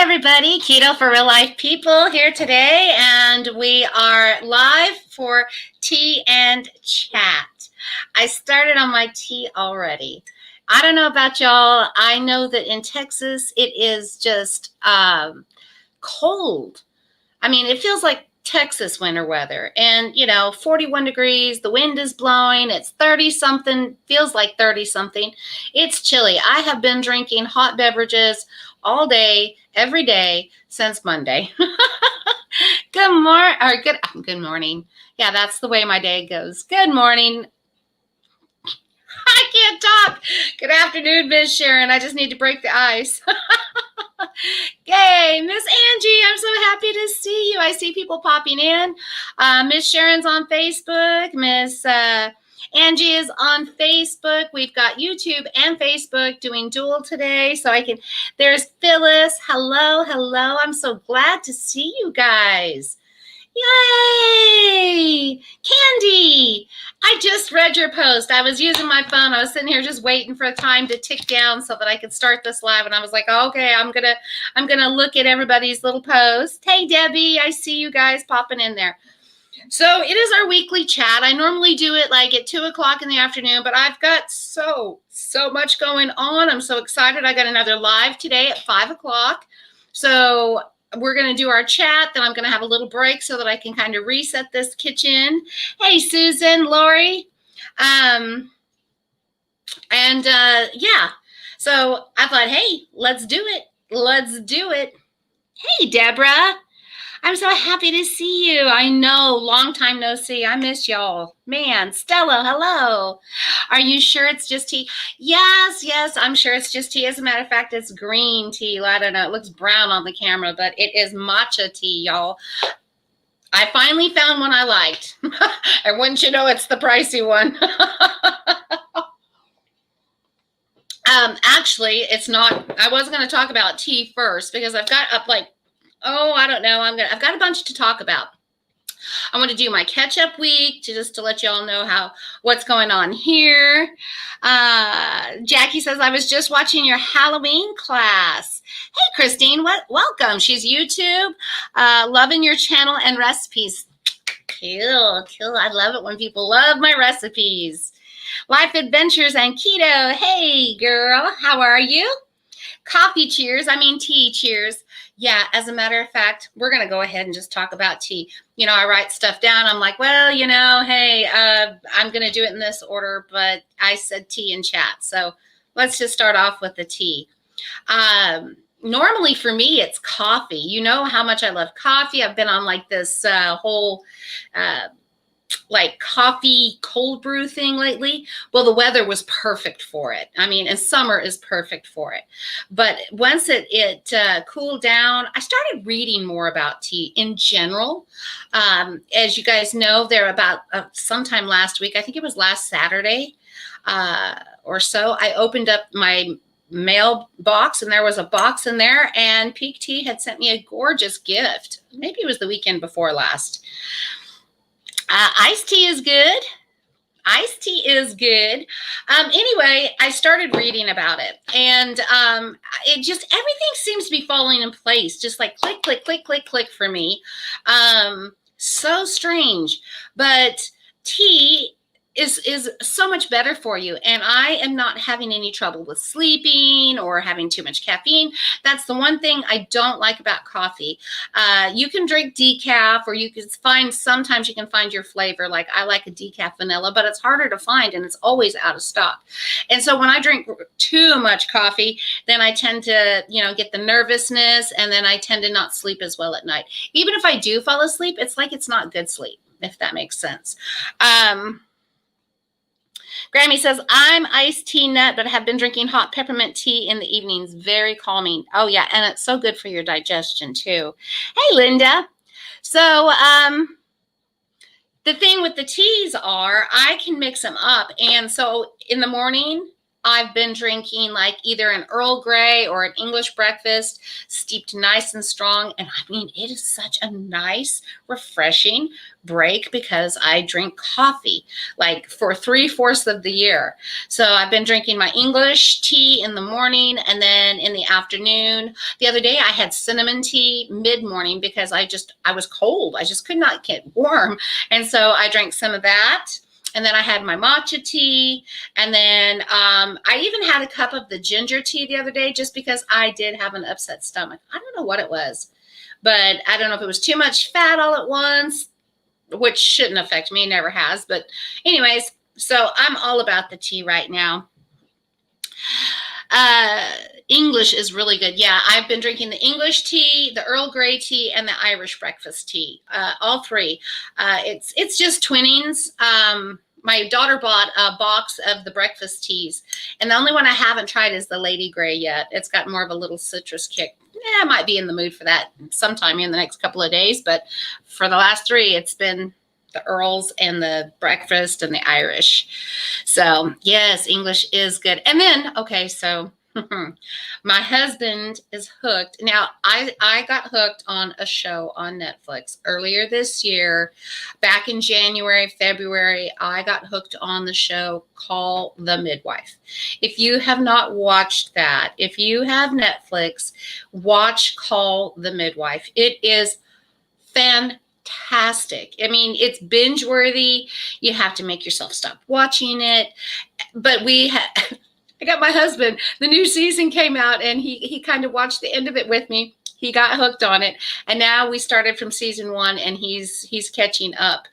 everybody, Keto for Real Life People here today, and we are live for tea and chat. I started on my tea already. I don't know about y'all. I know that in Texas it is just cold. I mean, it feels like Texas winter weather, and 41 degrees, the wind is blowing, it's 30 something, feels like 30 something. It's chilly. I have been drinking hot beverages all day, every day since Monday. Good morning. Yeah, that's the way my day goes. Good morning. I can't talk. Good afternoon, Miss Sharon. I just need to break the ice. Yay, Miss Angie, I'm so happy to see you. I see people popping in. Miss Sharon's on Facebook. Miss Angie is on Facebook. We've got YouTube and Facebook doing dual today. There's Phyllis. Hello, hello. I'm so glad to see you guys. Yay! Candy! I just read your post. I was using my phone. I was sitting here just waiting for the time to tick down so that I could start this live. And I was like, okay, I'm gonna look at everybody's little posts. Hey Debbie, I see you guys popping in there. So it is our weekly chat. I normally do it like at 2 o'clock in the afternoon, but I've got so much going on. I'm so excited. I got another live today at 5 o'clock. So we're going to do our chat, then I'm going to have a little break so that I can kind of reset this kitchen. Hey, Susan, Lori. Yeah. So I thought, hey, let's do it. Let's do it. Hey, Deborah. I'm so happy to see you. I know, long time no see. I miss y'all. Man, Stella, hello. Are you sure it's just tea? Yes, I'm sure it's just tea. As a matter of fact, it's green tea. I don't know. It looks brown on the camera, but it is matcha tea, y'all. I finally found one I liked. And wouldn't you know, it's the pricey one. Actually, it's not. I was going to talk about tea first because I've got up like, I don't know. I've got a bunch to talk about. I want to do my catch-up week just to let you all know what's going on here. Jackie says, I was just watching your Halloween class. Hey, Christine, welcome. She's YouTube. Loving your channel and recipes. Cool. I love it when people love my recipes. Life adventures and keto. Hey, girl, how are you? Coffee cheers. Tea cheers. Yeah, as a matter of fact, we're going to go ahead and just talk about tea. I write stuff down. I'm like, well, hey, I'm going to do it in this order, but I said tea in chat. So let's just start off with the tea. Normally for me, it's coffee. You know how much I love coffee. I've been on like this whole like coffee cold brew thing lately. Well, the weather was perfect for it. And summer is perfect for it. But once it cooled down, I started reading more about tea in general. As you guys know, there about sometime last week, I think it was last Saturday or so, I opened up my mailbox and there was a box in there, and Pique Tea had sent me a gorgeous gift. Maybe it was the weekend before last. Iced tea is good. Iced tea is good. Anyway, I started reading about it, and everything seems to be falling in place, just like click, click, click, click, click for me. So strange, but tea is so much better for you, and I am not having any trouble with sleeping or having too much caffeine. That's the one thing I don't like about coffee. You can drink decaf, or sometimes you can find your flavor. Like I like a decaf vanilla, but it's harder to find and it's always out of stock. And so when I drink too much coffee, then I tend to, get the nervousness, and then I tend to not sleep as well at night. Even if I do fall asleep, it's like it's not good sleep, if that makes sense. Grammy says, I'm iced tea nut, but have been drinking hot peppermint tea in the evenings. Very calming. Oh, yeah, and it's so good for your digestion, too. Hey, Linda. So the thing with the teas are I can mix them up. And so in the morning, I've been drinking like either an Earl Grey or an English breakfast, steeped nice and strong. And I mean, it is such a nice, refreshing break because I drink coffee like for 3/4 of the year. So I've been drinking my English tea in the morning, and then in the afternoon. The other day I had cinnamon tea mid-morning because I was cold. I just could not get warm. And so I drank some of that. And then I had my matcha tea. And then I even had a cup of the ginger tea the other day just because I did have an upset stomach. I don't know what it was, but I don't know if it was too much fat all at once, which shouldn't affect me, never has. But anyways, so I'm all about the tea right now. English is really good. Yeah, I've been drinking the English tea, the Earl Grey tea, and the Irish breakfast tea. All three. It's just twinnings. My daughter bought a box of the breakfast teas, and the only one I haven't tried is the Lady Grey yet. It's got more of a little citrus kick. Yeah, I might be in the mood for that sometime in the next couple of days, but for the last three, it's been the Earls and the breakfast and the Irish. So yes, English is good. And then, okay, so my husband is hooked. Now, I got hooked on a show on Netflix earlier this year. Back in January, February, I got hooked on the show Call the Midwife. If you have not watched that, if you have Netflix, watch Call the Midwife. It is fantastic. I mean, it's binge worthy. You have to make yourself stop watching it. But I got my husband, the new season came out, and he kind of watched the end of it with me. He got hooked on it. And now we started from season 1, and he's catching up.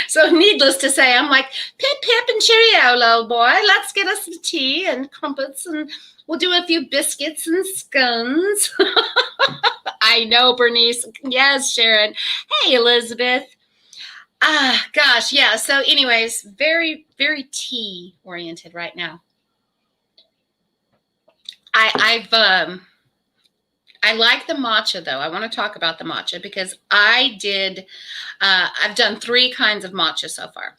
So needless to say, I'm like, pip, pip, and cheerio, little boy. Let's get us some tea and crumpets, and we'll do a few biscuits and scones. I know, Bernice. Yes, Sharon. Hey, Elizabeth. Gosh, yeah. So anyways, very, very tea oriented right now. I like the matcha though. I want to talk about the matcha because I've done 3 kinds of matcha so far.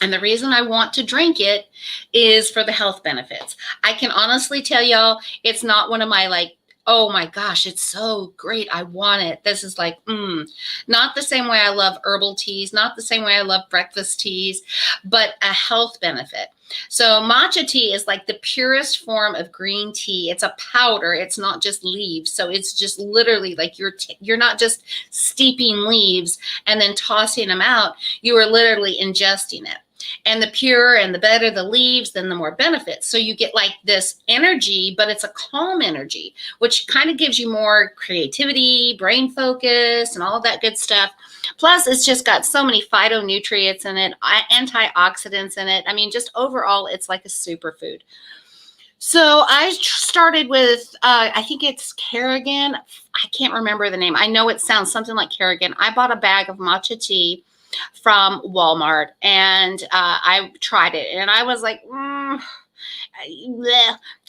And the reason I want to drink it is for the health benefits. I can honestly tell y'all, it's not one of my like, oh my gosh, it's so great, I want it. This is like, not the same way I love herbal teas, not the same way I love breakfast teas, but a health benefit. So matcha tea is like the purest form of green tea. It's a powder. It's not just leaves. So it's just literally like you're not just steeping leaves and then tossing them out. You are literally ingesting it. And the purer and the better the leaves, then the more benefits. So you get like this energy, but it's a calm energy, which kind of gives you more creativity, brain focus, and all that good stuff. Plus, it's just got so many phytonutrients in it, antioxidants in it. I mean, just overall, it's like a superfood. So I started with, I think it's Kerrigan. I can't remember the name. I know it sounds something like Kerrigan. I bought a bag of matcha tea from Walmart, and I tried it, and I was like,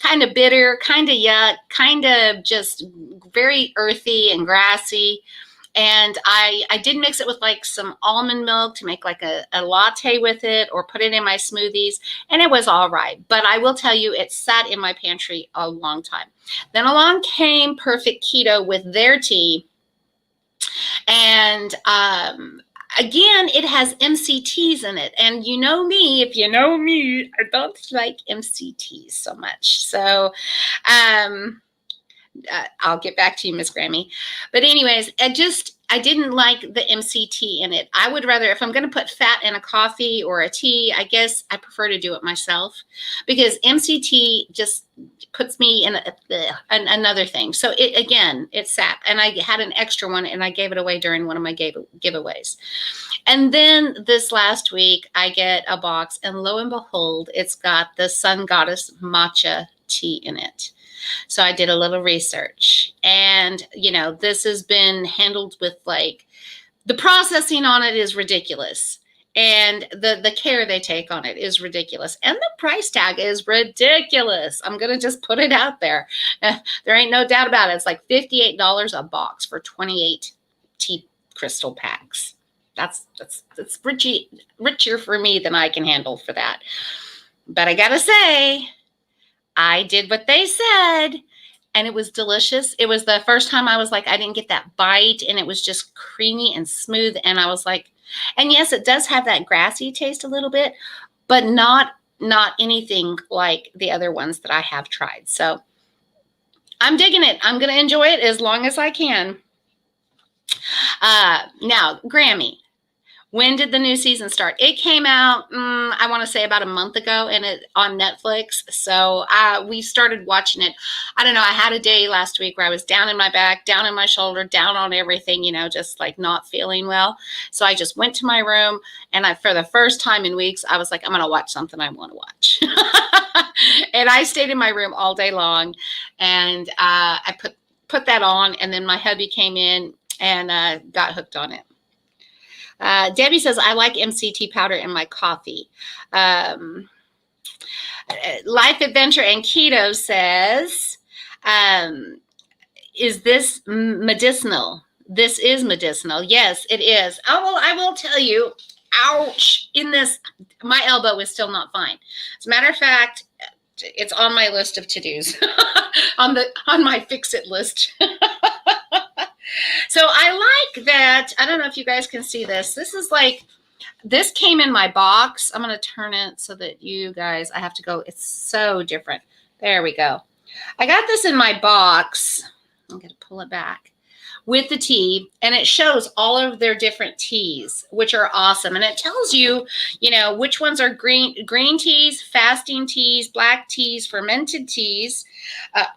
kind of bitter, kind of yuck, kind of just very earthy and grassy. And I did mix it with like some almond milk to make like a latte with it or put it in my smoothies, and it was all right. But I will tell you, it sat in my pantry a long time. Then along came Perfect Keto with their tea, and again, it has MCTs in it. And you know me, if you know me, I don't like MCTs so much. So I'll get back to you, Miss Grammy. But anyways, I didn't like the MCT in it. I would rather, if I'm going to put fat in a coffee or a tea, I guess I prefer to do it myself because MCT just puts me in another thing. So it's sap. And I had an extra one and I gave it away during one of my giveaways. And then this last week, I get a box, and lo and behold, it's got the Sun Goddess matcha tea in it. So I did a little research, and, this has been handled with like the processing on it is ridiculous. And the care they take on it is ridiculous. And the price tag is ridiculous. I'm going to just put it out there. There ain't no doubt about it. It's like $58 a box for 28 tea crystal packs. That's richer for me than I can handle for that. But I got to say, I did what they said, and it was delicious. It was the first time I was like, I didn't get that bite, and it was just creamy and smooth. And I was like, and yes, it does have that grassy taste a little bit, but not anything like the other ones that I have tried. So I'm digging it. I'm going to enjoy it as long as I can. Now, Grammy. When did the new season start? It came out, I want to say about a month ago, and it on Netflix. So we started watching it. I don't know. I had a day last week where I was down in my back, down in my shoulder, down on everything, just like not feeling well. So I just went to my room, and for the first time in weeks, I was like, I'm going to watch something I want to watch. And I stayed in my room all day long, and I put that on, and then my hubby came in and got hooked on it. Debbie says, I like MCT powder in my coffee. Life Adventure and Keto says, is this medicinal? This is medicinal. Yes, it is. Oh, well, I will tell you, ouch, my elbow is still not fine. As a matter of fact, it's on my list of to-dos, on my fix-it list. So I like that. I don't know if you guys can see this. This came in my box. I'm going to turn it so that you guys, I have to go. It's so different. There we go. I got this in my box. I'm going to pull it back with the tea, and it shows all of their different teas, which are awesome. And it tells you, which ones are green teas, fasting teas, black teas, fermented teas,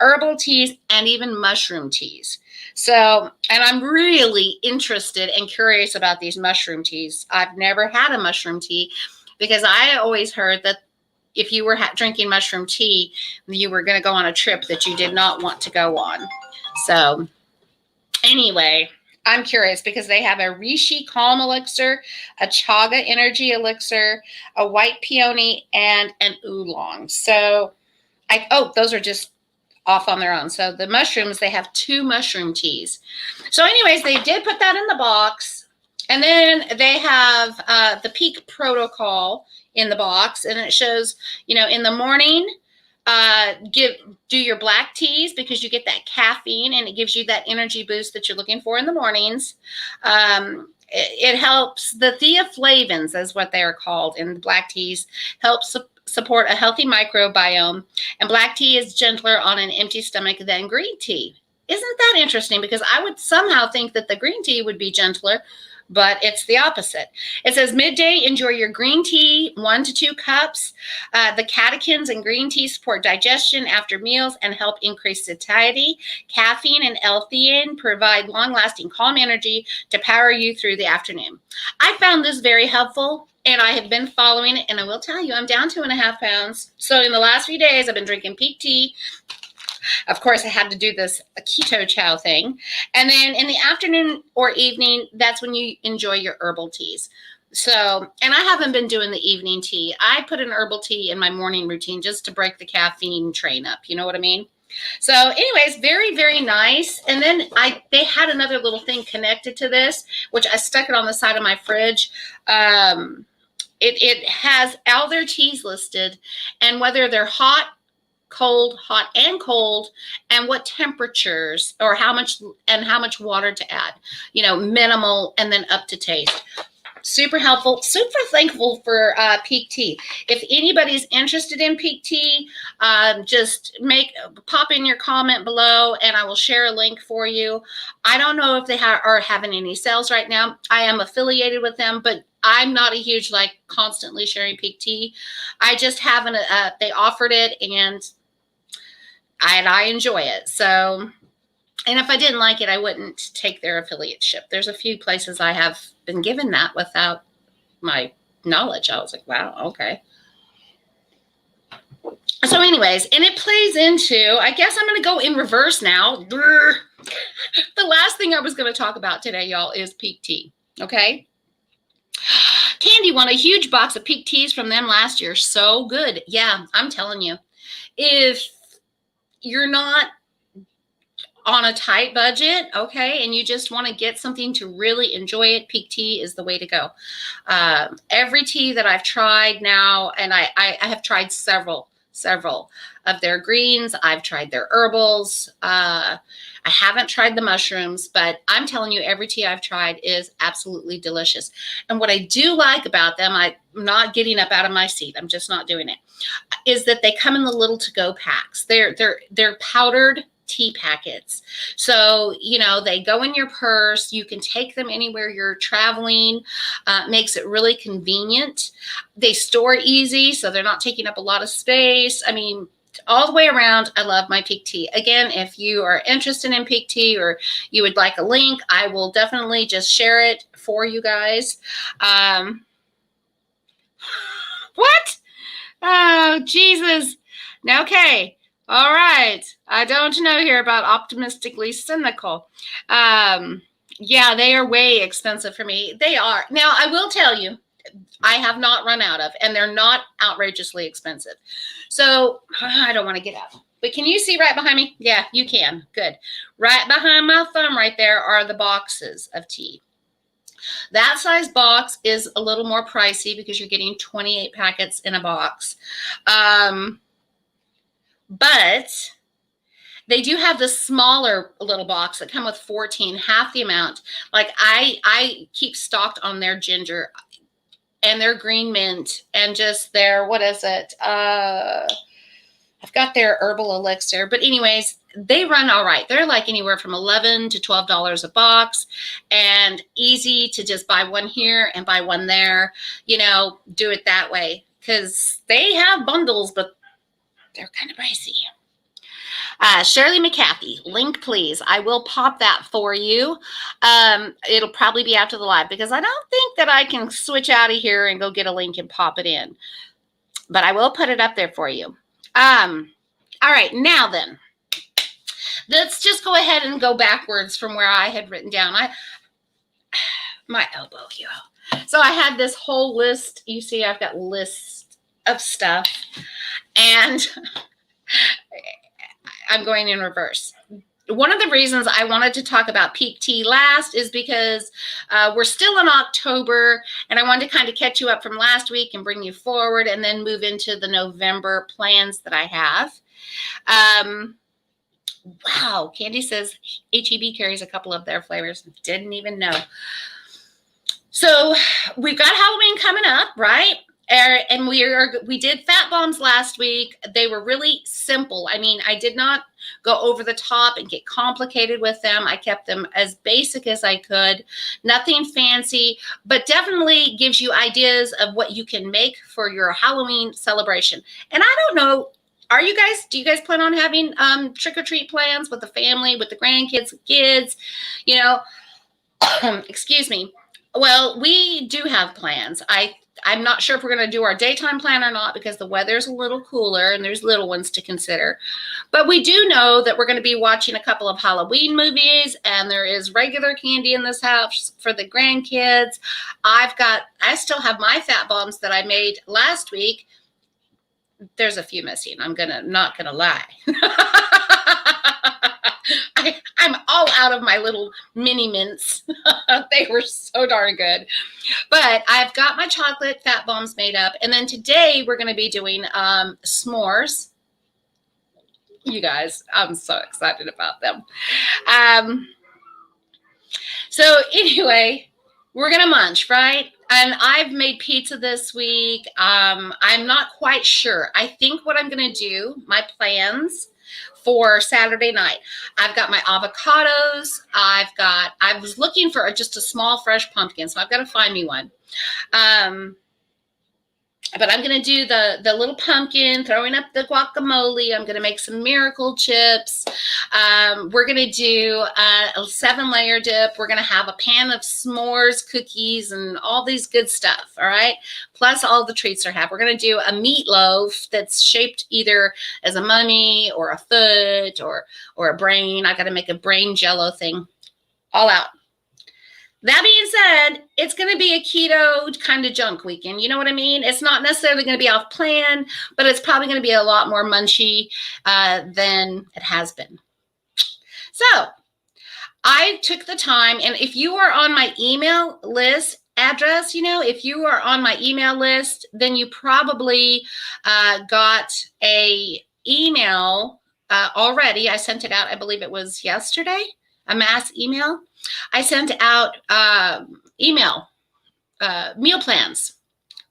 herbal teas, and even mushroom teas. So, and I'm really interested and curious about these mushroom teas. I've never had a mushroom tea because I always heard that if you were drinking mushroom tea, you were going to go on a trip that you did not want to go on. So anyway, I'm curious because they have a Reishi Calm Elixir, a Chaga Energy Elixir, a White Peony, and an Oolong. So, those are just off on their own. So the mushrooms, they have 2 mushroom teas. So anyways, they did put that in the box. And then they have the Pique protocol in the box. And it shows, in the morning, do your black teas because you get that caffeine and it gives you that energy boost that you're looking for in the mornings. It helps, the theaflavins is what they are called in the black teas, helps support a healthy microbiome, and black tea is gentler on an empty stomach than green tea. Isn't that interesting? Because I would somehow think that the green tea would be gentler, but it's the opposite. It says midday, enjoy your green tea, 1 to 2 cups. The catechins in green tea support digestion after meals and help increase satiety. Caffeine and L-theanine provide long-lasting calm energy to power you through the afternoon. I found this very helpful, and I have been following it, and I will tell you, I'm down 2.5 pounds. So in the last few days, I've been drinking Pique Tea. Of course, I had to do this Keto Chow thing. And then in the afternoon or evening, that's when you enjoy your herbal teas. So, and I haven't been doing the evening tea. I put an herbal tea in my morning routine just to break the caffeine train up. You know what I mean? So anyways, very, very nice. And then they had another little thing connected to this, which I stuck it on the side of my fridge. It has all their teas listed and whether they're hot and cold, and what temperatures or how much water to add, minimal and then up to taste. Super helpful, super thankful for Pique Tea. If anybody's interested in Pique Tea, just pop in your comment below and I will share a link for you. I don't know if they are having any sales right now. I am affiliated with them, but I'm not a huge constantly sharing Pique Tea. I just haven't, they offered it and I enjoy it. So, and if I didn't like it, I wouldn't take their affiliateship. There's a few places I have been given that without my knowledge. I was like, wow, okay. So anyways, and it plays into, I guess I'm going to go in reverse now. The last thing I was going to talk about today, y'all, is Pique Tea. Okay. Candy won a huge box of Pique Teas from them last year. So good. Yeah, I'm telling you. If you're not on a tight budget, okay, and you just want to get something to really enjoy it, Pique Tea is the way to go. Every tea that I've tried now, and I have tried several several of their greens. I've tried their herbals. I haven't tried the mushrooms, but I'm telling you, every tea I've tried is absolutely delicious. And what I do like about them, I'm not getting up out of my seat, I'm just not doing it, is that they come in the little to-go packs. They're powdered tea packets. So, you know, they go in your purse. You can take them anywhere you're traveling. Makes it really convenient. They store easy, so they're not taking up a lot of space. I mean, all the way around, I love my Pique Tea. Again, if you are interested in Pique Tea or you would like a link, I will definitely just share it for you guys. What? Oh, Jesus. Okay. All right. I don't know here about optimistically cynical. Yeah, they are way expensive for me. They are. Now, I will tell you, I have not run out of, and they're not outrageously expensive. So I don't want to get up. But can you see right behind me? Yeah, you can. Good. Right behind my thumb right there are the boxes of tea. That size box is a little more pricey because you're getting 28 packets in a box. But they do have the smaller little box that come with 14, half the amount. Like I keep stocked on their ginger and their green mint and just their, what is it? I've got their herbal elixir. But anyways, they run all right. They're like anywhere from $11 to $12 a box, and easy to just buy one here and buy one there. You know, do it that way because they have bundles, but they're kind of pricey. Shirley McCarthy, link please. I will pop that for you. It'll probably be after the live because I don't think that I can switch out of here and go get a link and pop it in. But I will put it up there for you. All right, now then. Let's just go ahead and go backwards from where I had written down. My elbow here. So I had this whole list. You see, I've got lists of stuff. And I'm going in reverse. One of the reasons I wanted to talk about Pique Tea last is because we're still in October, and I wanted to kind of catch you up from last week and bring you forward and then move into the November plans that I have. Wow, Candy says HEB carries a couple of their flavors. Didn't even know. So we've got Halloween coming up, right? And we did fat bombs last week. They were really simple. I mean, I did not go over the top and get complicated with them. I kept them as basic as I could. Nothing fancy, but definitely gives you ideas of what you can make for your Halloween celebration. And I don't know, do you guys plan on having trick-or-treat plans with the family, with the grandkids, kids, you know? Excuse me. Well, we do have plans. I'm not sure if we're going to do our daytime plan or not because the weather's a little cooler and there's little ones to consider. But we do know that we're going to be watching a couple of Halloween movies, and there is regular candy in this house for the grandkids. I still have my fat bombs that I made last week. There's a few missing. Not gonna lie. I'm all out of my little mini mints. They were so darn good. But I've got my chocolate fat bombs made up. And then today we're going to be doing s'mores. You guys, I'm so excited about them. So anyway, we're going to munch, right? And I've made pizza this week. I'm not quite sure. I think what I'm going to do, my plans for Saturday night, I've got my avocados. I was looking for just a small fresh pumpkin, so I've got to find me one. But I'm going to do the little pumpkin, throwing up the guacamole. I'm going to make some miracle chips. We're going to do a 7-layer dip. We're going to have a pan of s'mores, cookies, and all these good stuff, all right? Plus all the treats I have. We're going to do a meatloaf that's shaped either as a mummy or a foot or a brain. I got to make a brain jello thing. All out. That being said, it's going to be a keto kind of junk weekend. You know what I mean? It's not necessarily going to be off plan, but it's probably going to be a lot more munchy than it has been. So I took the time, and if you are on my email list address, if you are on my email list, then you probably got a email already. I sent it out, I believe it was yesterday, a mass email. I sent out email meal plans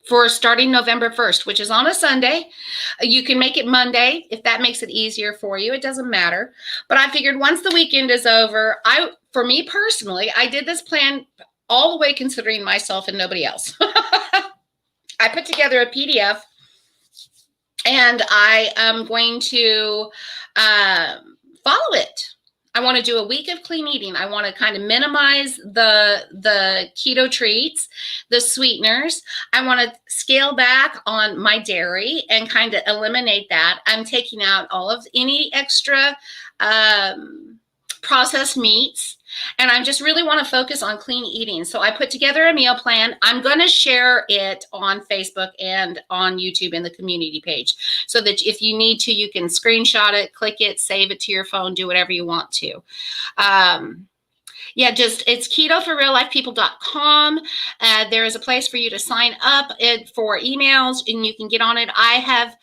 for starting November 1st, which is on a Sunday. You can make it Monday if that makes it easier for you. It doesn't matter. But I figured once the weekend is over, for me personally, I did this plan all the way considering myself and nobody else. I put together a PDF, and I am going to follow it. I want to do a week of clean eating. I want to kind of minimize the keto treats, the sweeteners. I want to scale back on my dairy and kind of eliminate that. I'm taking out all of any extra processed meats. And I just really want to focus on clean eating. So I put together a meal plan. I'm going to share it on Facebook and on YouTube in the community page so that if you need to, you can screenshot it, click it, save it to your phone, do whatever you want to. It's ketoforreallifepeople.com. There is a place for you to sign up for emails, and you can get on it. I have,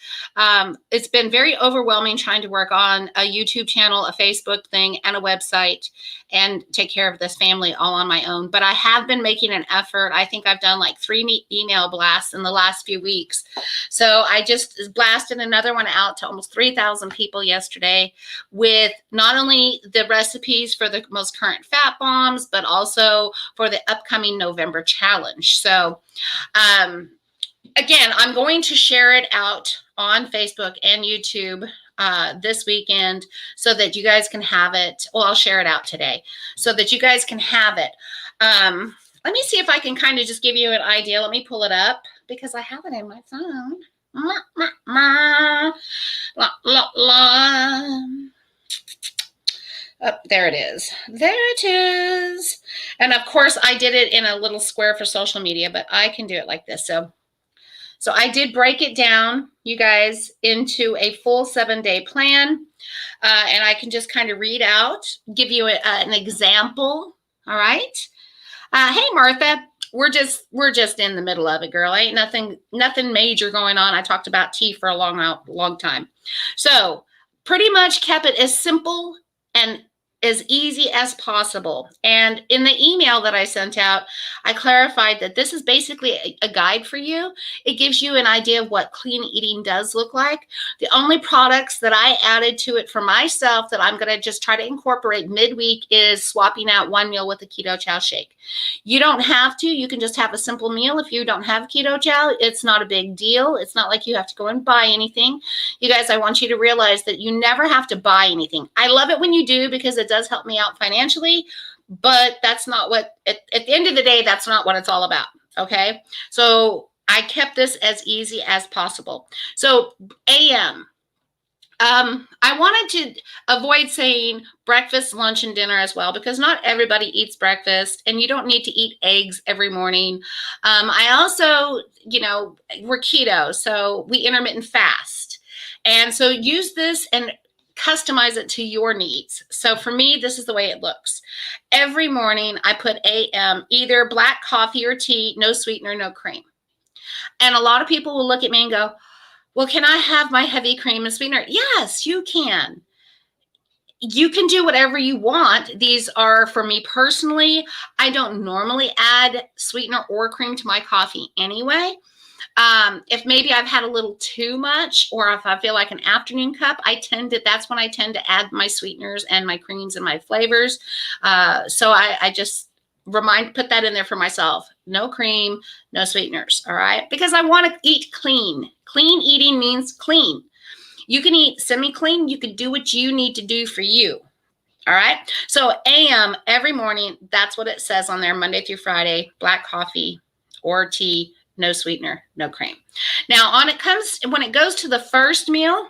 it's been very overwhelming trying to work on a YouTube channel, a Facebook thing, and a website, and take care of this family all on my own. But I have been making an effort. I think I've done like 3 email blasts in the last few weeks. So I just blasted another one out to almost 3,000 people yesterday with not only the recipes for the most current fat bombs, but also for the upcoming November challenge. So again, I'm going to share it out on Facebook and YouTube this weekend so that you guys can have it. Well, I'll share it out today so that you guys can have it. Let me see if I can kind of just give you an idea. Let me pull it up because I have it in my phone. Oh, there it is. There it is. And of course, I did it in a little square for social media, but I can do it like this. So I did break it down, you guys, into a full 7-day plan. And I can just kind of read out, give you an example. All right. Hey, Martha. We're just in the middle of it, girl. Ain't nothing major going on. I talked about tea for a long time. So pretty much kept it as simple and as easy as possible. And in the email that I sent out, I clarified that this is basically a guide for you. It gives you an idea of what clean eating does look like. The only products that I added to it for myself that I'm going to just try to incorporate midweek is swapping out one meal with a Keto Chow shake. You don't have to. You can just have a simple meal. If you don't have Keto Chow, it's not a big deal. It's not like you have to go and buy anything. You guys, I want you to realize that you never have to buy anything. I love it when you do because it does help me out financially, but that's not what, at the end of the day, that's not what it's all about. Okay. So I kept this as easy as possible. So AM, I wanted to avoid saying breakfast, lunch, and dinner as well, because not everybody eats breakfast and you don't need to eat eggs every morning. I also, we're keto, so we intermittent fast. And so use this and customize it to your needs. So for me, this is the way it looks. Every morning I put AM, either black coffee or tea, no sweetener, no cream. And a lot of people will look at me and go, well, can I have my heavy cream and sweetener? Yes, you can. You can do whatever you want. These are, for me personally, I don't normally add sweetener or cream to my coffee anyway. If maybe I've had a little too much, or if I feel like an afternoon cup, that's when I tend to add my sweeteners and my creams and my flavors. So I just put that in there for myself. No cream, no sweeteners. All right. Because I want to eat clean. Clean eating means clean. You can eat semi-clean. You can do what you need to do for you. All right. So AM every morning, that's what it says on there, Monday through Friday, black coffee or tea, no sweetener, no cream. Now when it goes to the first meal,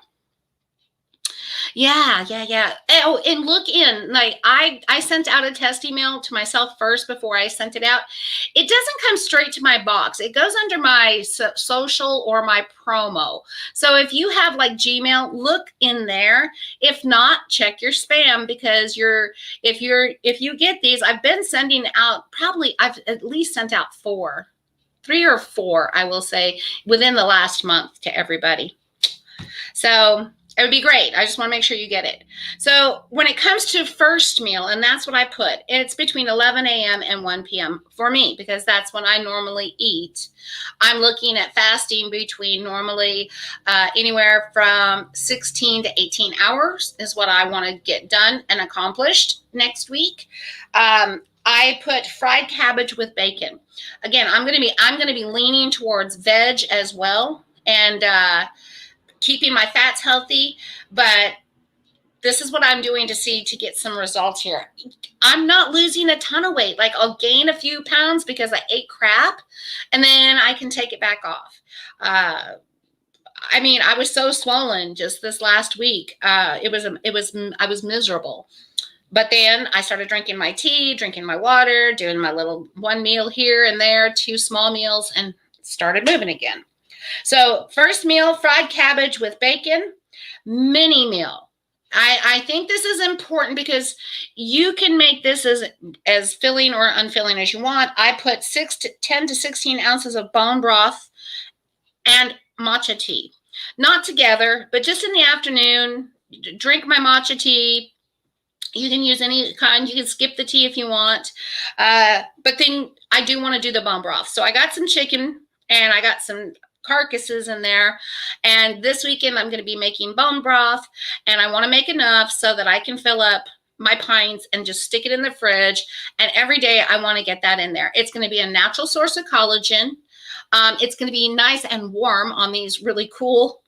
Yeah, yeah, yeah. Oh, and look in. Like I sent out a test email to myself first before I sent it out. It doesn't come straight to my box. It goes under my social or my promo. So if you have like Gmail, look in there. If not, check your spam because if you get these, I've been sending out probably I've at least sent out 3 or 4, I will say, within the last month to everybody. So it would be great. I just want to make sure you get it. So when it comes to first meal, and that's what I put, it's between 11 a.m. and 1 p.m. for me because that's when I normally eat. I'm looking at fasting between normally anywhere from 16 to 18 hours is what I want to get done and accomplished next week. I put fried cabbage with bacon. Again, I'm going to be leaning towards veg as well, and keeping my fats healthy, but this is what I'm doing to get some results here. I'm not losing a ton of weight. Like I'll gain a few pounds because I ate crap, and then I can take it back off. I mean, I was so swollen just this last week. I was miserable. But then I started drinking my tea, drinking my water, doing my little one meal here and there, 2 small meals, and started moving again. So first meal, fried cabbage with bacon. Mini meal. I think this is important because you can make this as filling or unfilling as you want. I put 10 to 16 ounces of bone broth and matcha tea. Not together, but just in the afternoon, drink my matcha tea. You can use any kind. You can skip the tea if you want. But then I do want to do the bone broth. So I got some chicken and I got some carcasses in there. And this weekend I'm going to be making bone broth. And I want to make enough so that I can fill up my pints and just stick it in the fridge. And every day I want to get that in there. It's going to be a natural source of collagen. It's going to be nice and warm on these really cool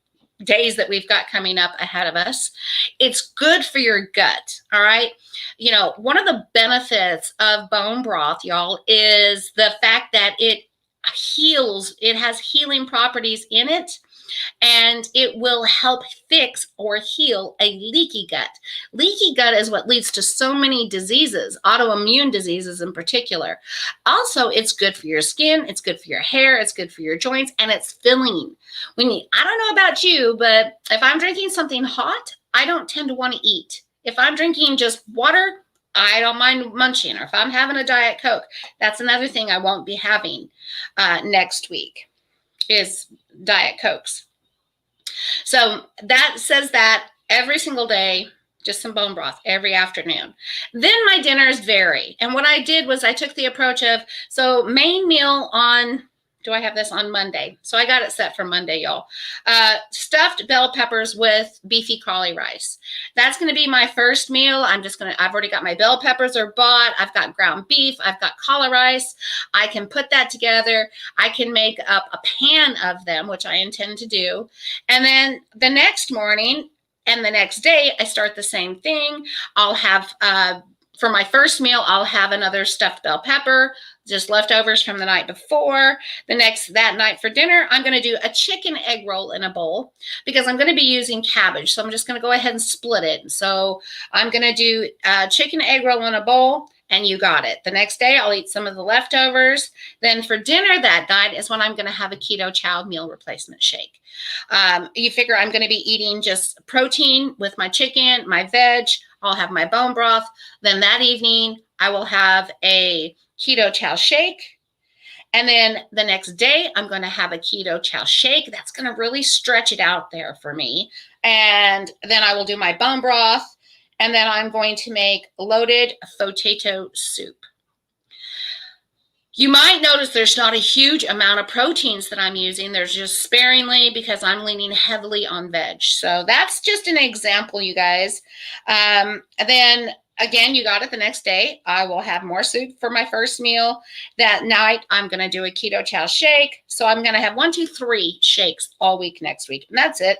days that we've got coming up ahead of us. It's good for your gut. All right. You know, one of the benefits of bone broth, y'all, is the fact that it heals. It has healing properties in it, and it will help fix or heal a leaky gut. Leaky gut is what leads to so many diseases, autoimmune diseases in particular. Also, it's good for your skin, it's good for your hair, it's good for your joints, and it's filling. I don't know about you, but if I'm drinking something hot, I don't tend to want to eat. If I'm drinking just water, I don't mind munching. Or if I'm having a Diet Coke, that's another thing I won't be having next week is Diet Cokes. So that says that every single day, just some bone broth every afternoon. Then my dinners vary. And what I did was I took the approach of, so main meal on, do I have this on Monday? So I got it set for Monday, y'all. Stuffed bell peppers with beefy cauli rice. That's going to be my first meal. I've already got my bell peppers are bought. I've got ground beef. I've got cauli rice. I can put that together. I can make up a pan of them, which I intend to do. And then the next morning and the next day, I start the same thing. I'll have, for my first meal, I'll have another stuffed bell pepper, just leftovers from the night before. That night for dinner, I'm going to do a chicken egg roll in a bowl because I'm going to be using cabbage. So I'm just going to go ahead and split it. So I'm going to do a chicken egg roll in a bowl, and you got it. The next day, I'll eat some of the leftovers. Then for dinner that night is when I'm going to have a Keto Chow meal replacement shake. You figure I'm going to be eating just protein with my chicken, my veg. I'll have my bone broth. Then that evening, I will have a Keto Chow shake. And then the next day, I'm going to have a Keto Chow shake. That's going to really stretch it out there for me. And then I will do my bone broth. And then I'm going to make loaded potato soup. You might notice there's not a huge amount of proteins that I'm using. There's just sparingly because I'm leaning heavily on veg. So that's just an example, you guys. Then again, you got it the next day. I will have more soup for my first meal. That night, I'm going to do a Keto Chow shake. So I'm going to have 1, 2, 3 shakes all week next week. And that's it.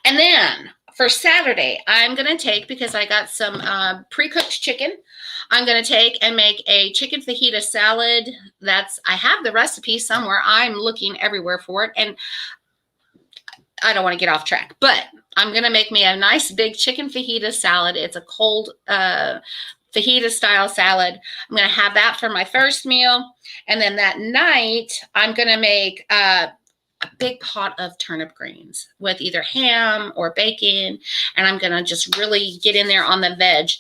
And then for Saturday, I'm going to take, because I got some pre-cooked chicken, I'm going to take and make a chicken fajita salad. I have the recipe somewhere. I'm looking everywhere for it. And I don't want to get off track, but I'm going to make me a nice big chicken fajita salad. It's a cold fajita style salad. I'm going to have that for my first meal. And then that night, I'm going to make a big pot of turnip greens with either ham or bacon. And I'm going to just really get in there on the veg.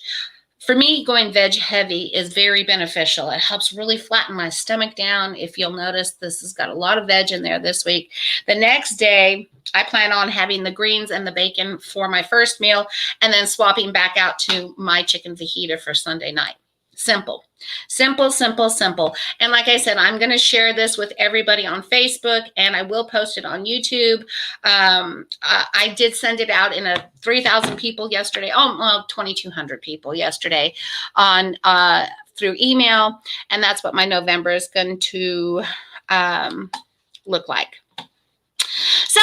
For me, going veg heavy is very beneficial. It helps really flatten my stomach down. If you'll notice, this has got a lot of veg in there this week. The next day, I plan on having the greens and the bacon for my first meal and then swapping back out to my chicken fajita for Sunday night. Simple, simple, simple, simple. And like I said, I'm going to share this with everybody on Facebook, and I will post it on YouTube. I did send it out in a 3,000 people yesterday. Oh, well, 2,200 people yesterday on through email, and that's what my November is going to look like. So,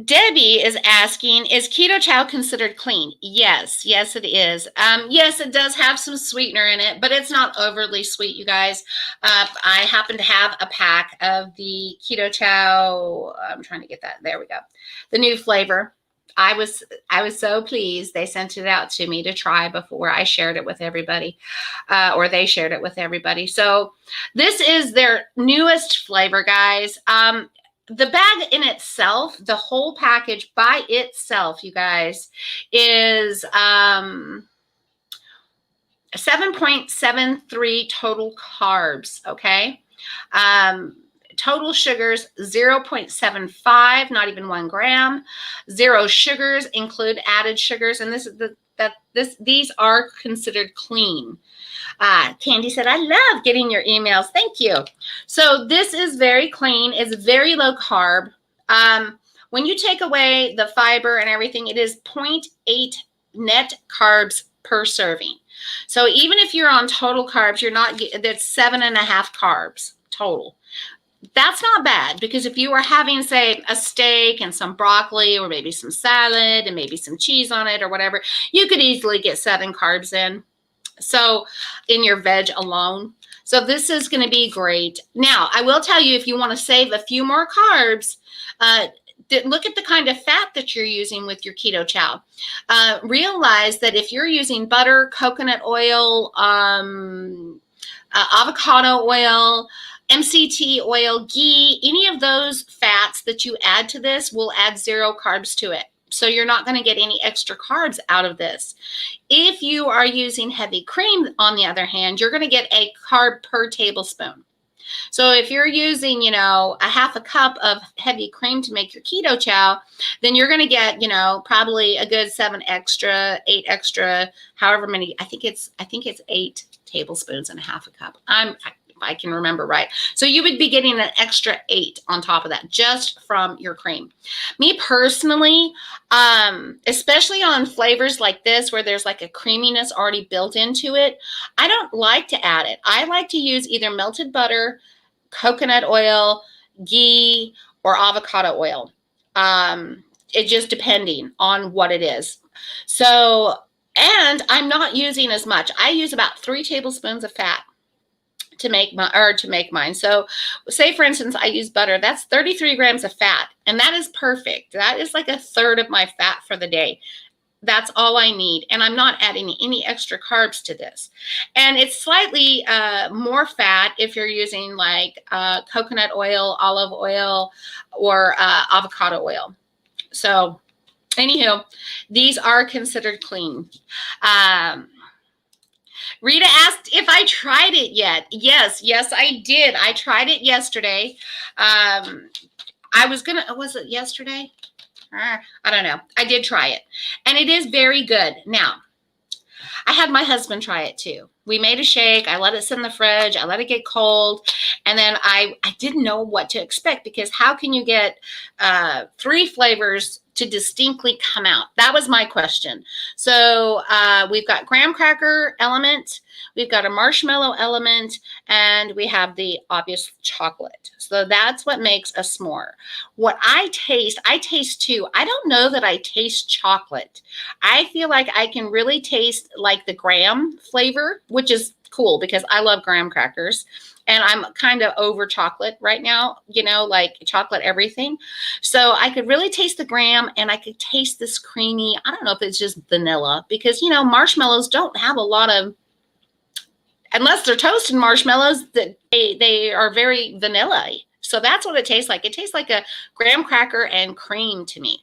Debbie is asking, is Keto Chow considered clean? Yes, yes, it is. Yes, it does have some sweetener in it, but it's not overly sweet, you guys. I happen to have a pack of the Keto Chow. I'm trying to get that. There we go. The new flavor. I was so pleased. They sent it out to me to try before I shared it with everybody, or they shared it with everybody. So this is their newest flavor, guys. The bag in itself, the whole package by itself, you guys, is 7.73 total carbs, okay? Total sugars, 0.75, not even 1 gram. 0 sugars, include added sugars, and this is these are considered clean. Candy said, I love getting your emails. Thank you. So this is very clean. It's very low carb. When you take away the fiber and everything, it is 0.8 net carbs per serving. So even if you're on total carbs, you're not, that's 7.5 carbs total. That's not bad, because if you were having, say, a steak and some broccoli or maybe some salad and maybe some cheese on it or whatever, you could easily get 7 carbs in. So in your veg alone. So this is going to be great. Now, I will tell you, if you want to save a few more carbs, look at the kind of fat that you're using with your Keto Chow. Realize that if you're using butter, coconut oil, avocado oil, MCT oil, ghee, any of those fats that you add to this will add 0 carbs to it. So you're not going to get any extra carbs out of this. If you are using heavy cream, on the other hand, you're going to get a carb per tablespoon. So if you're using, a 1/2 cup of heavy cream to make your Keto Chow, then you're going to get, probably a good 7 extra, 8 extra, however many. I think it's 8 tablespoons and 1/2 cup. If I can remember right. So you would be getting an extra 8 on top of that just from your cream. Me personally, especially on flavors like this where there's like a creaminess already built into it, I don't like to add it. I like to use either melted butter, coconut oil, ghee, or avocado oil. It just depending on what it is. So, and I'm not using as much. I use about 3 tablespoons of fat to make mine. So say, for instance, I use butter. That's 33 grams of fat, and that is perfect. That is like 1/3 of my fat for the day. That's all I need, and I'm not adding any extra carbs to this. And it's slightly more fat if you're using like coconut oil, olive oil, or avocado oil. So anywho, these are considered clean. Rita asked if I tried it yet. Yes, I did. I tried it yesterday. Was it yesterday? I don't know. I did try it, and it is very good. Now, I had my husband try it too. We made a shake. I let it sit in the fridge. I let it get cold. And then I didn't know what to expect, because how can you get 3 flavors to distinctly come out? That was my question. So we've got graham cracker element, we've got a marshmallow element, and we have the obvious chocolate. So that's what makes a s'more. What I taste too. I don't know that I taste chocolate. I feel like I can really taste like the graham flavor, which is cool because I love graham crackers. And I'm kind of over chocolate right now, like chocolate everything. So I could really taste the graham and I could taste this creamy, I don't know if it's just vanilla because, marshmallows don't have a lot of, unless they're toasted marshmallows, that they are very vanilla-y. So that's what it tastes like. It tastes like a graham cracker and cream to me.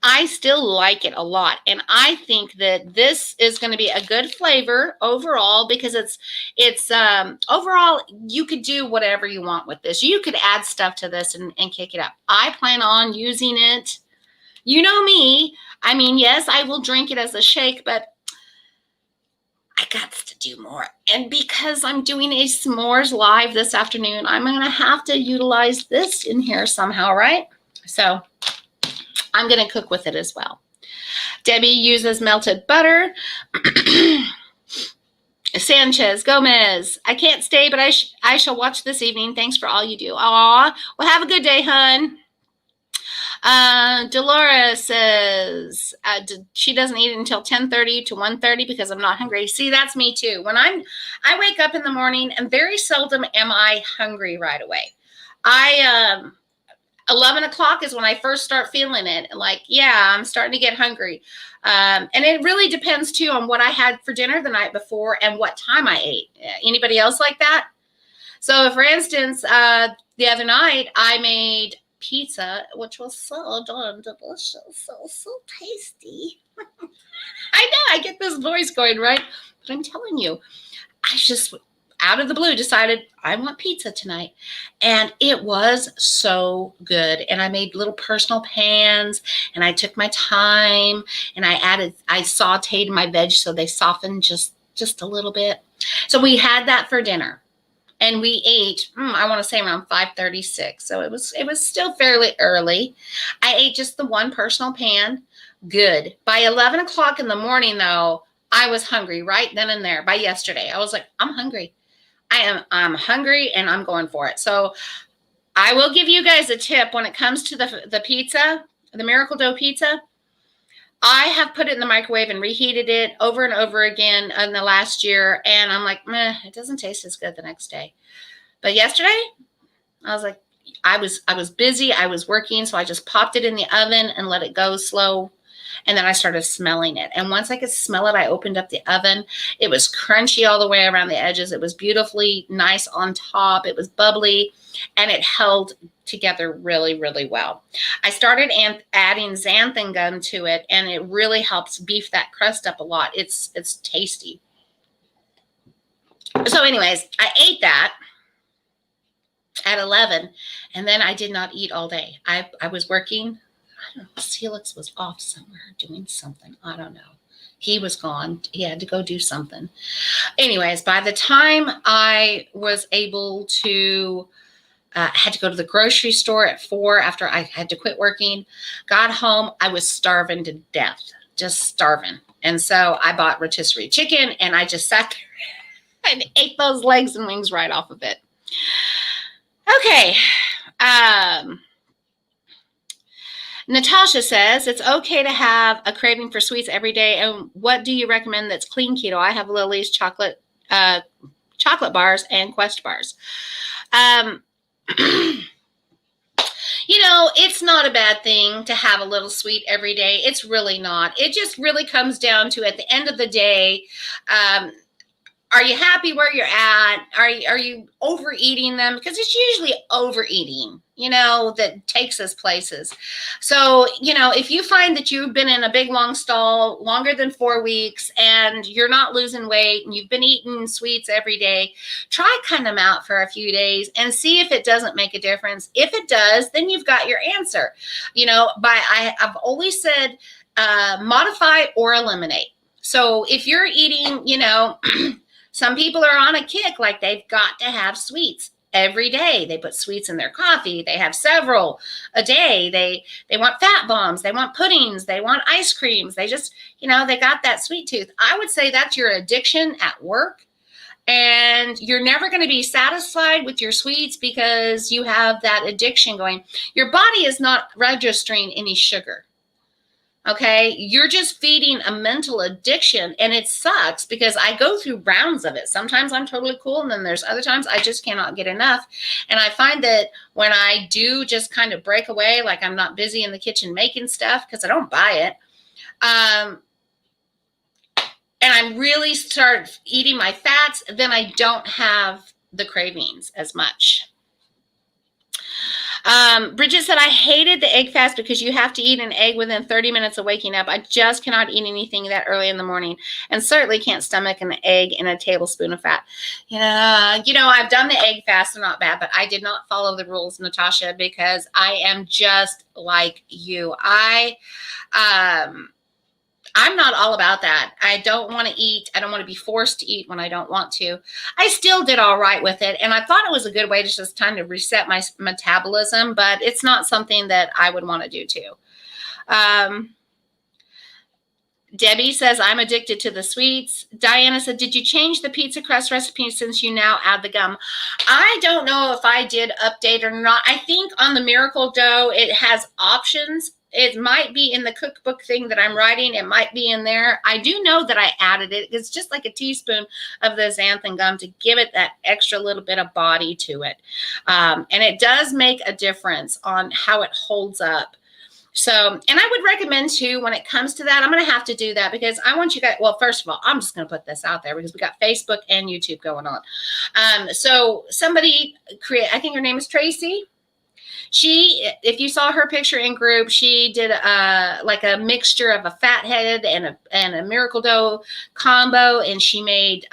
I still like it a lot. And I think that this is going to be a good flavor overall because it's overall, you could do whatever you want with this. You could add stuff to this and kick it up. I plan on using it. You know me. I mean, yes, I will drink it as a shake, but I got to do more. And because I'm doing a s'mores live this afternoon, I'm going to have to utilize this in here somehow, right? So I'm going to cook with it as well. Debbie uses melted butter. Sanchez Gomez, I can't stay, but I shall watch this evening. Thanks for all you do. Aw, well, have a good day, hun. Dolores says she doesn't eat until 10:30 to 1:30 because I'm not hungry. See, that's me too. When I wake up in the morning, and very seldom am I hungry right away. 11 o'clock is when I first start feeling it. Like, yeah, I'm starting to get hungry. And it really depends too on what I had for dinner the night before and what time I ate. Anybody else like that? So for instance, the other night I made pizza, which was so darn delicious, so tasty. I know, I get this voice going, right? But I'm telling you, I just, out of the blue, decided I want pizza tonight. And it was so good. And I made little personal pans, and I took my time, and I sauteed my veg so they softened just a little bit. So we had that for dinner. And we ate, I want to say around 5:36. So it was still fairly early. I ate just the one personal pan. Good. By 11 o'clock in the morning, though, I was hungry right then and there. By yesterday, I was like, I'm hungry. I'm hungry and I'm going for it. So I will give you guys a tip when it comes to the pizza, the Miracle Dough pizza. I have put it in the microwave and reheated it over and over again in the last year. And I'm like, meh, it doesn't taste as good the next day. But yesterday, I was like, I was busy. I was working. So I just popped it in the oven and let it go slow. And then I started smelling it. And once I could smell it, I opened up the oven. It was crunchy all the way around the edges. It was beautifully nice on top. It was bubbly. And it held together really, really well. I started adding xanthan gum to it, and it really helps beef that crust up a lot. It's tasty. So anyways, I ate that at 11, and then I did not eat all day. I was working. I don't know. Felix was off somewhere doing something. I don't know. He was gone. He had to go do something. Anyways, by the time I was able to had to go to the grocery store at 4 after I had to quit working. Got home, I was starving to death, just starving. And so I bought rotisserie chicken, and I just sat there and ate those legs and wings right off of it. Okay. Natasha says, it's okay to have a craving for sweets every day. And what do you recommend that's clean keto? I have Lily's chocolate bars and Quest bars. It's not a bad thing to have a little sweet every day. It's really not. It just really comes down to, at the end of the day, are you happy where you're at? Are you overeating them? Because it's usually overeating, that takes us places. So, if you find that you've been in a big, long stall longer than 4 weeks and you're not losing weight and you've been eating sweets every day, try cutting them out for a few days and see if it doesn't make a difference. If it does, then you've got your answer. I've always said, modify or eliminate. So if you're eating, some people are on a kick, like they've got to have sweets every day. They put sweets in their coffee. They have several a day. They want fat bombs. They want puddings. They want ice creams. They just, they got that sweet tooth. I would say that's your addiction at work. And you're never going to be satisfied with your sweets because you have that addiction going. Your body is not registering any sugar. Okay, you're just feeding a mental addiction, and it sucks because I go through rounds of it. Sometimes I'm totally cool, and then there's other times I just cannot get enough. And I find that when I do just kind of break away, like I'm not busy in the kitchen making stuff because I don't buy it, and I really start eating my fats, then I don't have the cravings as much. Bridget said, I hated the egg fast because you have to eat an egg within 30 minutes of waking up. I just cannot eat anything that early in the morning, and certainly can't stomach an egg and a tablespoon of fat. Yeah, I've done the egg fast, and not bad, but I did not follow the rules, Natasha, because I am just like you. I'm not all about that. I don't want to eat. I don't want to be forced to eat when I don't want to. I still did all right with it. And I thought it was a good way to just kind of reset my metabolism, but it's not something that I would want to do too. Debbie says, I'm addicted to the sweets. Diana said, did you change the pizza crust recipe since you now add the gum? I don't know if I did update or not. I think on the Miracle Dough, it has options. It might be in the cookbook thing that I'm writing. It might be in there. I do know that I added it. It's just like a teaspoon of the xanthan gum to give it that extra little bit of body to it. And it does make a difference on how it holds up. So, and I would recommend too, when it comes to that, I'm going to have to do that because I want you guys, well, first of all, I'm just going to put this out there because we got Facebook and YouTube going on. So somebody I think her name is Tracy. She, if you saw her picture in group, she did like a mixture of a fathead and a Miracle Dough combo, and she made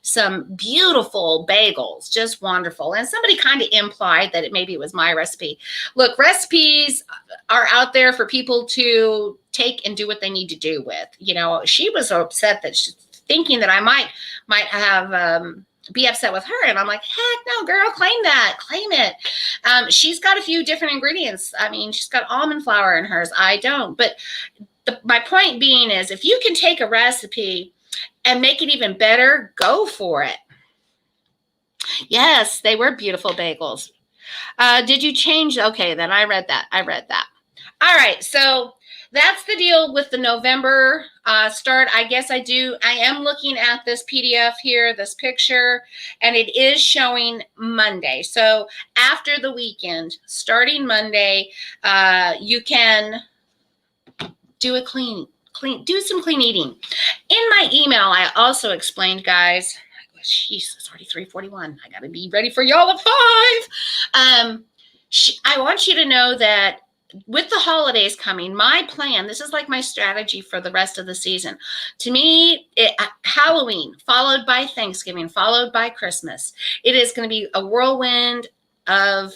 some beautiful bagels, just wonderful. And somebody kind of implied that maybe it was my recipe. Look, recipes are out there for people to take and do what they need to do with. She was so upset that she's thinking that I might have be upset with her, and I'm like, heck no, girl, claim it. She's got a few different ingredients. I mean, she's got almond flour in hers. I don't. But my point being is, if you can take a recipe and make it even better, go for it. Yes, they were beautiful bagels. Did you change? Okay, then I read that. All right, so that's the deal with the November start. I guess I am looking at this PDF here, this picture, and it is showing Monday. So after the weekend, starting Monday, you can do do some clean eating. In my email, I also explained, guys, jeez, it's already 3:41. I got to be ready for y'all at 5. I want you to know that with the holidays coming, my plan, this is like my strategy for the rest of the season. To me, Halloween, followed by Thanksgiving, followed by Christmas. It is going to be a whirlwind of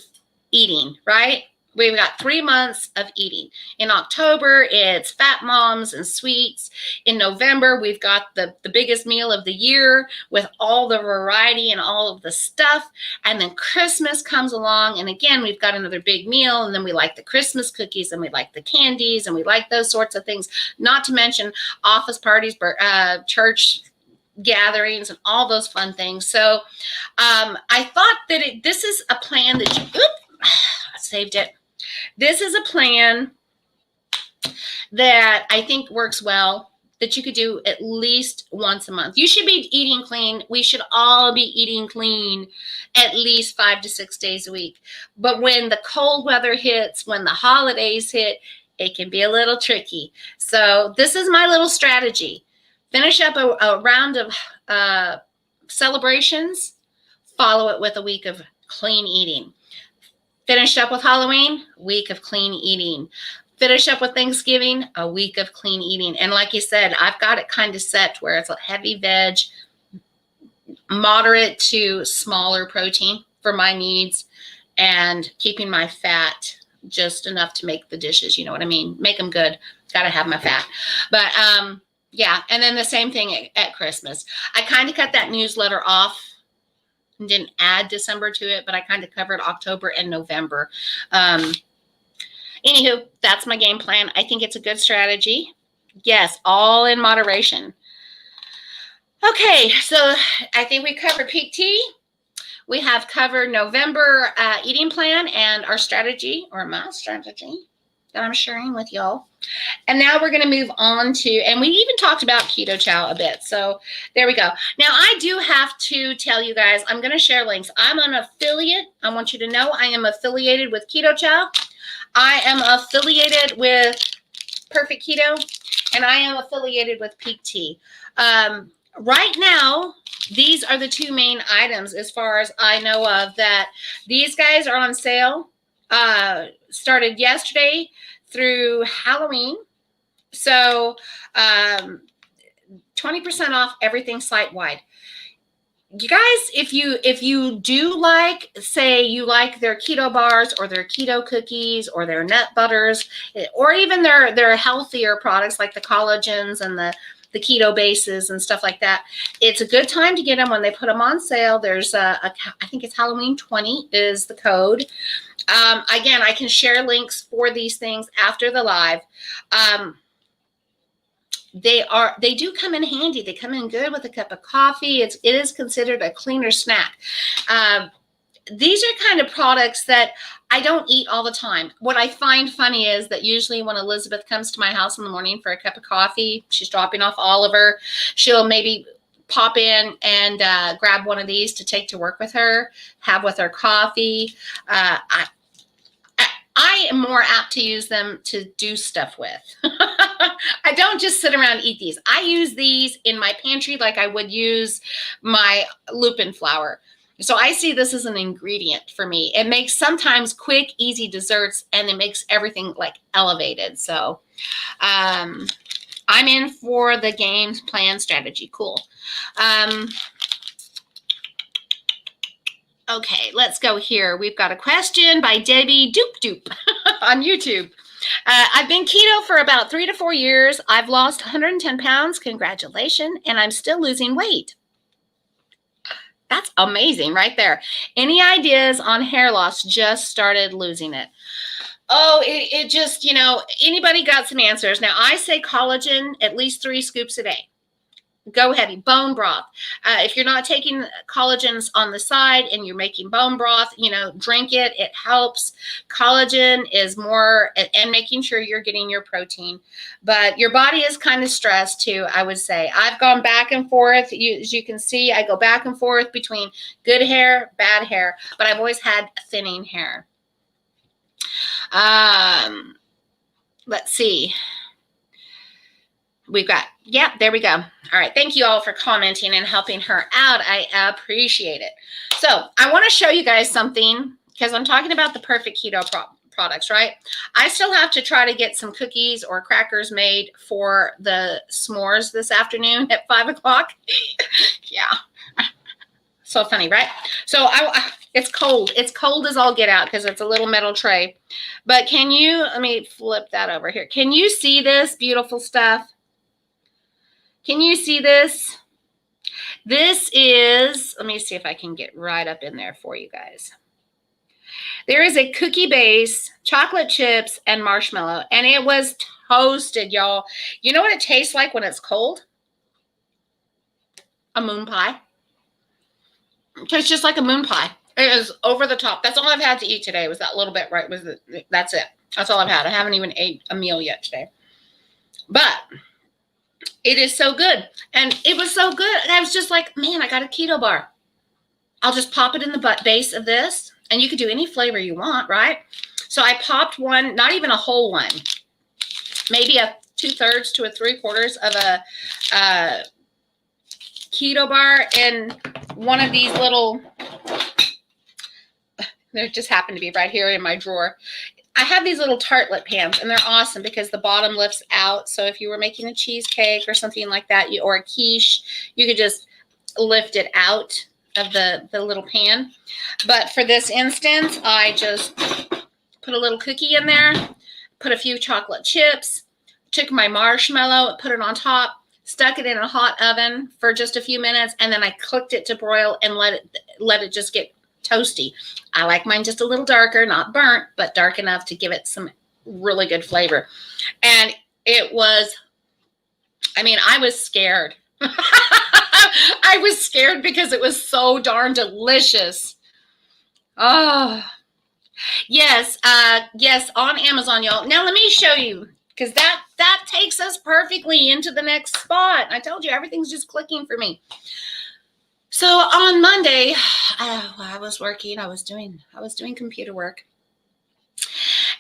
eating, right? We've got 3 months of eating. In October, it's fat moms and sweets. In November, we've got the biggest meal of the year with all the variety and all of the stuff. And then Christmas comes along. And again, we've got another big meal. And then we like the Christmas cookies and we like the candies and we like those sorts of things. Not to mention office parties, church gatherings and all those fun things. So I thought that this is a plan that I saved it. This is a plan that I think works well, that you could do at least once a month. You should be eating clean. We should all be eating clean at least 5 to 6 days a week. But when the cold weather hits, when the holidays hit, it can be a little tricky. So this is my little strategy. Finish up a round of celebrations, follow it with a week of clean eating. Finish up with Halloween, week of clean eating. Finish up with Thanksgiving, a week of clean eating. And like you said, I've got it kind of set where it's a heavy veg, moderate to smaller protein for my needs, and keeping my fat just enough to make the dishes. You know what I mean? Make them good. Got to have my fat. But yeah, and then the same thing at Christmas. I kind of cut that newsletter off and didn't add December to it, but I kind of covered October and November. Anywho, that's my game plan. I think it's a good strategy. Yes, all in moderation. Okay, so I think we covered Pique Tea. We have covered November eating plan and our strategy, or my strategy. that I'm sharing with y'all. And now we're going to move on to, and we even talked about Keto Chow a bit. So there we go. Now I do have to tell you guys, I'm going to share links. I'm an affiliate. I want you to know I am affiliated with Keto Chow. I am affiliated with Perfect Keto, and I am affiliated with Pique Tea. Right now, these are the two main items as far as I know of that these guys are on sale. Started yesterday through Halloween. So 20% off everything site-wide. You guys, if you do like, say you like their keto bars or their keto cookies or their nut butters, or even their healthier products like the collagens and the keto bases and stuff like that, it's a good time to get them when they put them on sale. There's I think it's Halloween 20 is the code. Again, I can share links for these things after the live. They do come in handy. They come in good with a cup of coffee. It is considered a cleaner snack. These are kind of products that I don't eat all the time. What I find funny is that usually when Elizabeth comes to my house in the morning for a cup of coffee, she's dropping off Oliver, she'll maybe pop in and grab one of these to take to work with her, have with her coffee. I am more apt to use them to do stuff with. I don't just sit around and eat these. I use these in my pantry like I would use my lupin flour. So I see this as an ingredient for me. It makes sometimes quick, easy desserts, and it makes everything like elevated. So I'm in for the game plan strategy. Cool. Okay, let's go here. We've got a question by Debbie Doop Doop on YouTube. I've been keto for about 3 to 4 years. I've lost 110 pounds. Congratulations. And I'm still losing weight. That's amazing right there. Any ideas on hair loss? Just started losing it. Oh, it just, anybody got some answers? Now, I say collagen, at least 3 scoops a day. Go heavy. Bone broth. If you're not taking collagens on the side and you're making bone broth, drink it. It helps. Collagen is more, and making sure you're getting your protein. But your body is kind of stressed too, I would say. I've gone back and forth. As you can see, I go back and forth between good hair, bad hair. But I've always had thinning hair. Let's see. We've got, there we go. All right. Thank you all for commenting and helping her out. I appreciate it. So I want to show you guys something because I'm talking about the perfect keto products, right? I still have to try to get some cookies or crackers made for the s'mores this afternoon at 5 o'clock. Yeah. So funny, right? So it's cold. It's cold as all get out because it's a little metal tray. But let me flip that over here. Can you see this beautiful stuff? Can you see this? This is, let me see if I can get right up in there for you guys. There is a cookie base, chocolate chips, and marshmallow, and it was toasted, y'all. You know what it tastes like when it's cold? A moon pie. It tastes just like a moon pie. It is over the top. That's all I've had to eat today was that little bit, right? That's it. That's all I've had. I haven't even ate a meal yet today. But it is so good. And it was so good. And I was just like, man, I got a keto bar. I'll just pop it in the base of this. And you could do any flavor you want, right? So I popped one, not even a whole one. Maybe a 2/3 to a 3/4 of a keto bar in one of these little, they just happened to be right here in my drawer. I have these little tartlet pans, and they're awesome because the bottom lifts out. So if you were making a cheesecake or something like that, or a quiche, you could just lift it out of the little pan. But for this instance, I just put a little cookie in there, put a few chocolate chips, took my marshmallow, put it on top, stuck it in a hot oven for just a few minutes, and then I cooked it to broil and let it just get toasty. I like mine just a little darker, not burnt, but dark enough to give it some really good flavor. And it was, I was scared. I was scared because it was so darn delicious. Oh, Yes, yes, on Amazon, y'all. Now let me show you, because that takes us perfectly into the next spot. I told you everything's just clicking for me. So on Monday, I was working. I was doing computer work.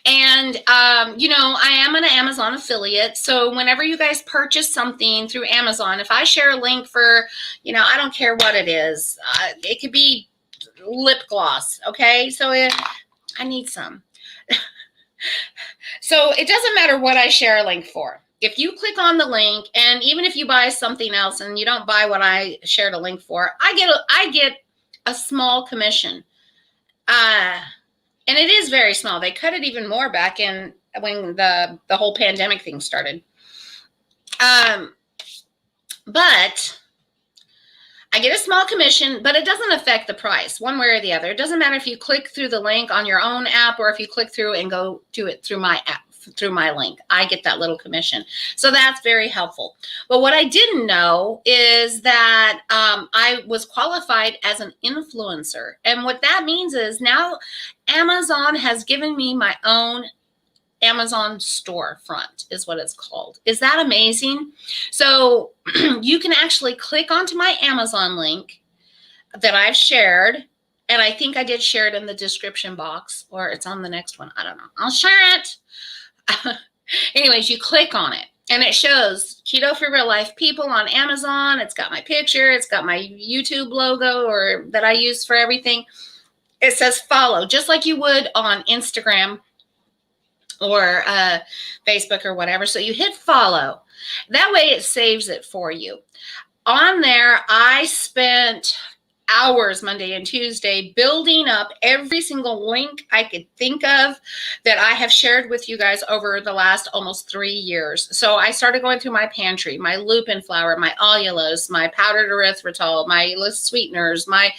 And, I am an Amazon affiliate. So whenever you guys purchase something through Amazon, if I share a link for, I don't care what it is, it could be lip gloss. Okay. So I need some. So it doesn't matter what I share a link for. If you click on the link, and even if you buy something else and you don't buy what I shared a link for, I get a small commission. And it is very small. They cut it even more back in when the whole pandemic thing started. But I get a small commission, but it doesn't affect the price one way or the other. It doesn't matter if you click through the link on your own app or if you click through and go do it through my app, through my link. I get that little commission. So that's very helpful. But what I didn't know is that I was qualified as an influencer. And what that means is now Amazon has given me my own Amazon storefront is what it's called. Is that amazing? So you can actually click onto my Amazon link that I've shared. And I think I did share it in the description box, or it's on the next one. I don't know. I'll share it. Anyways, you click on it and it shows Keto for Real Life People on Amazon. It's got my picture. It's got my YouTube logo or that I use for everything. It says follow, just like you would on Instagram or Facebook or whatever. So you hit follow. That way it saves it for you. On there, I spent hours Monday and Tuesday building up every single link I could think of that I have shared with you guys over the last almost 3 years. So I started going through my pantry, my lupin flour, my allulose, my powdered erythritol, my sweeteners, my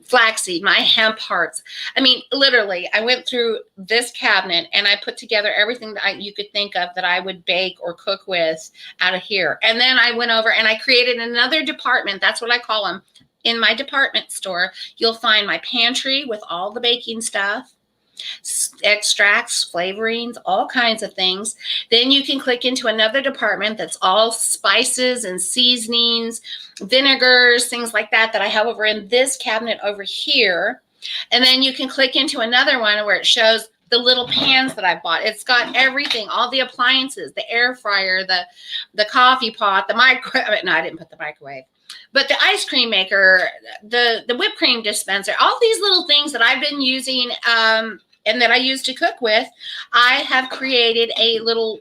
flaxseed, my hemp hearts. I mean, literally, I went through this cabinet and I put together everything that you could think of that I would bake or cook with out of here. And then I went over and I created another department. That's what I call them. In my department store, you'll find my pantry with all the baking stuff, extracts, flavorings, all kinds of things. Then you can click into another department that's all spices and seasonings, vinegars, things like that I have over in this cabinet over here. And then you can click into another one where it shows the little pans that I bought. It's got everything, all the appliances, the air fryer, the coffee pot, the microwave. No, I didn't put the microwave. But the ice cream maker, the whipped cream dispenser, all these little things that I've been using and that I use to cook with, I have created a little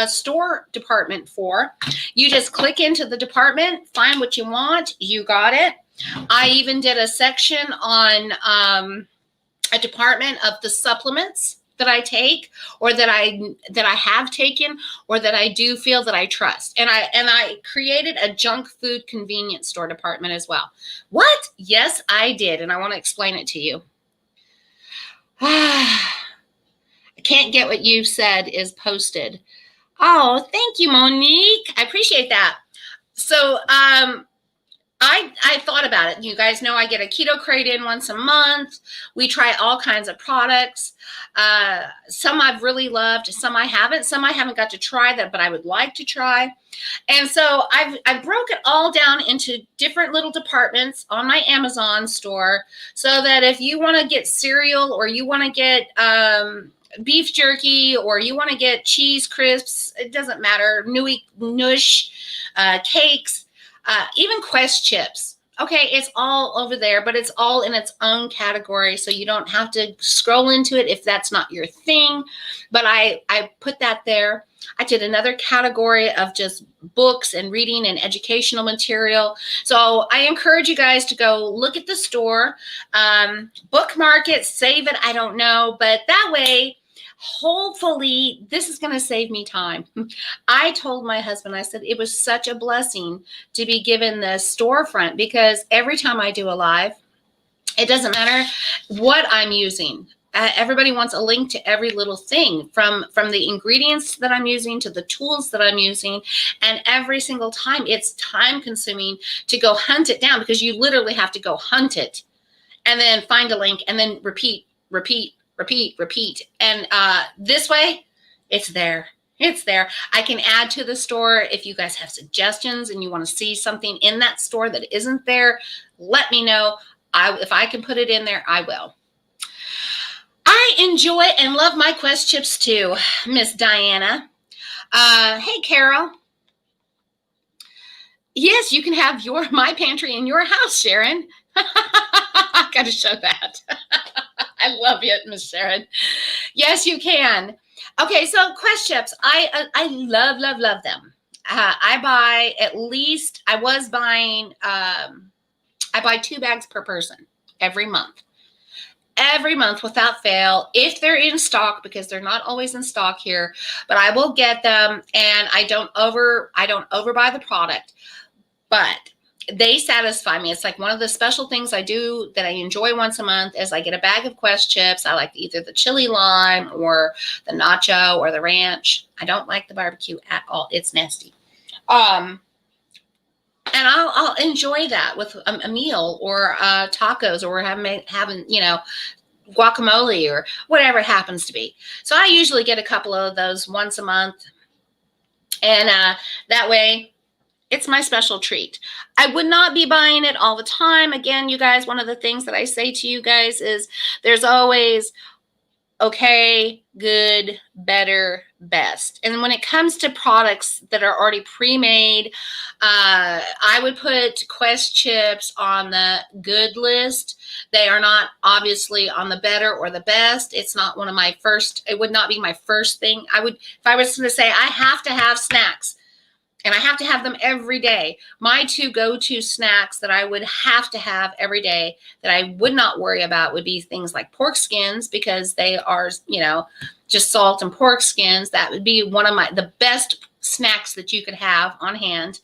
store department for. You just click into the department, find what you want, you got it. I even did a section on a department of the supplements that I take or that I have taken or that I do feel that I trust. And I created a junk food convenience store department as well. What? Yes, I did. And I want to explain it to you. I can't get what you said is posted. Oh, thank you, Monique. I appreciate that. So, I thought about it. You guys know I get a keto crate in once a month. We try all kinds of products. Some I've really loved, some I haven't. Some I haven't got to try that, but I would like to try. And so I broke it all down into different little departments on my Amazon store so that if you want to get cereal or you want to get beef jerky or you want to get cheese crisps, it doesn't matter, Noosh, cakes, even Quest chips. Okay, it's all over there, but it's all in its own category, so you don't have to scroll into it if that's not your thing. But I put that there. I did another category of just books and reading and educational material. So I encourage you guys to go look at the store, bookmark it, save it, I don't know, but that way, hopefully this is going to save me time. I told my husband, I said, it was such a blessing to be given the storefront because every time I do a live, it doesn't matter what I'm using. Everybody wants a link to every little thing from the ingredients that I'm using to the tools that I'm using. And every single time it's time consuming to go hunt it down because you literally have to go hunt it and then find a link and then repeat repeat, repeat. And this way, it's there. It's there. I can add to the store. If you guys have suggestions and you want to see something in that store that isn't there, let me know. If I can put it in there, I will. I enjoy and love my Quest chips too, Miss Diana. Hey, Carol. Yes, you can have my pantry in your house, Sharon. I got to show that. I love it, Miss Sharon. Yes, you can. Okay, so Quest chips, I love, love, love them. I buy at least, I buy 2 bags per person every month. Every month without fail, if they're in stock, because they're not always in stock here, but I will get them, and I don't overbuy the product, but they satisfy me. It's like one of the special things I do that I enjoy once a month is I get a bag of Quest chips. I like either the chili lime or the nacho or the ranch. I don't like the barbecue at all. It's nasty. And I'll enjoy that with a meal or tacos, or having guacamole or whatever it happens to be. So I usually get a couple of those once a month, and that way it's my special treat. I would not be buying it all the time. Again, you guys, one of the things that I say to you guys is there's always okay, good, better, best. And when it comes to products that are already pre-made, I would put Quest chips on the good list. They are not obviously on the better or the best. It's not one of my first, it would not be my first thing. If I was going to say I have to have snacks, and I have to have them every day, my 2 go-to snacks that I would have to have every day that I would not worry about would be things like pork skins, because they are, just salt and pork skins. That would be one of the best snacks that you could have on hand.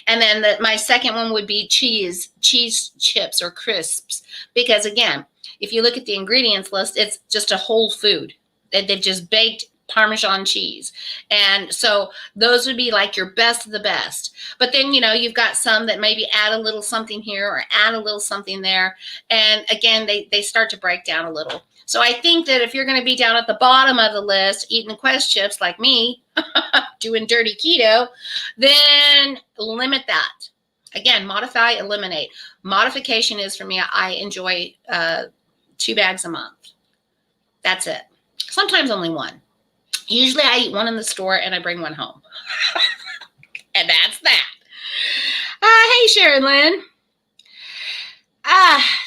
And then my second one would be cheese chips or crisps, because again, if you look at the ingredients list, it's just a whole food. They've just baked Parmesan cheese. And so those would be like your best of the best. But then, you've got some that maybe add a little something here or add a little something there. And again, they start to break down a little. So I think that if you're going to be down at the bottom of the list, eating Quest chips like me, doing dirty keto, then limit that. Again, modify, eliminate. Modification is for me, I enjoy 2 bags a month. That's it. Sometimes only 1. Usually I eat 1 in the store and I bring 1 home. And that's that. Hey, Sharon Lynn.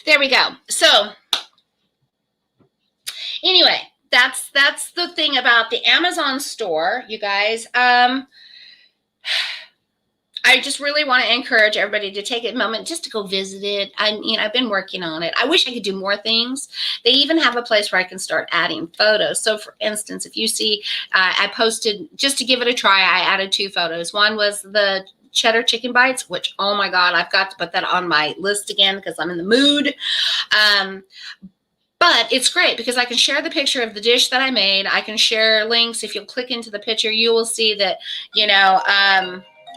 There we go. So anyway, that's the thing about the Amazon store, you guys. I just really want to encourage everybody to take a moment just to go visit it. I've been working on it. I wish I could do more things. They even have a place where I can start adding photos. So for instance, if you see, I posted, just to give it a try, I added 2 photos. One was the cheddar chicken bites, which, oh my God, I've got to put that on my list again because I'm in the mood. But it's great because I can share the picture of the dish that I made. I can share links. If you'll click into the picture, you will see that,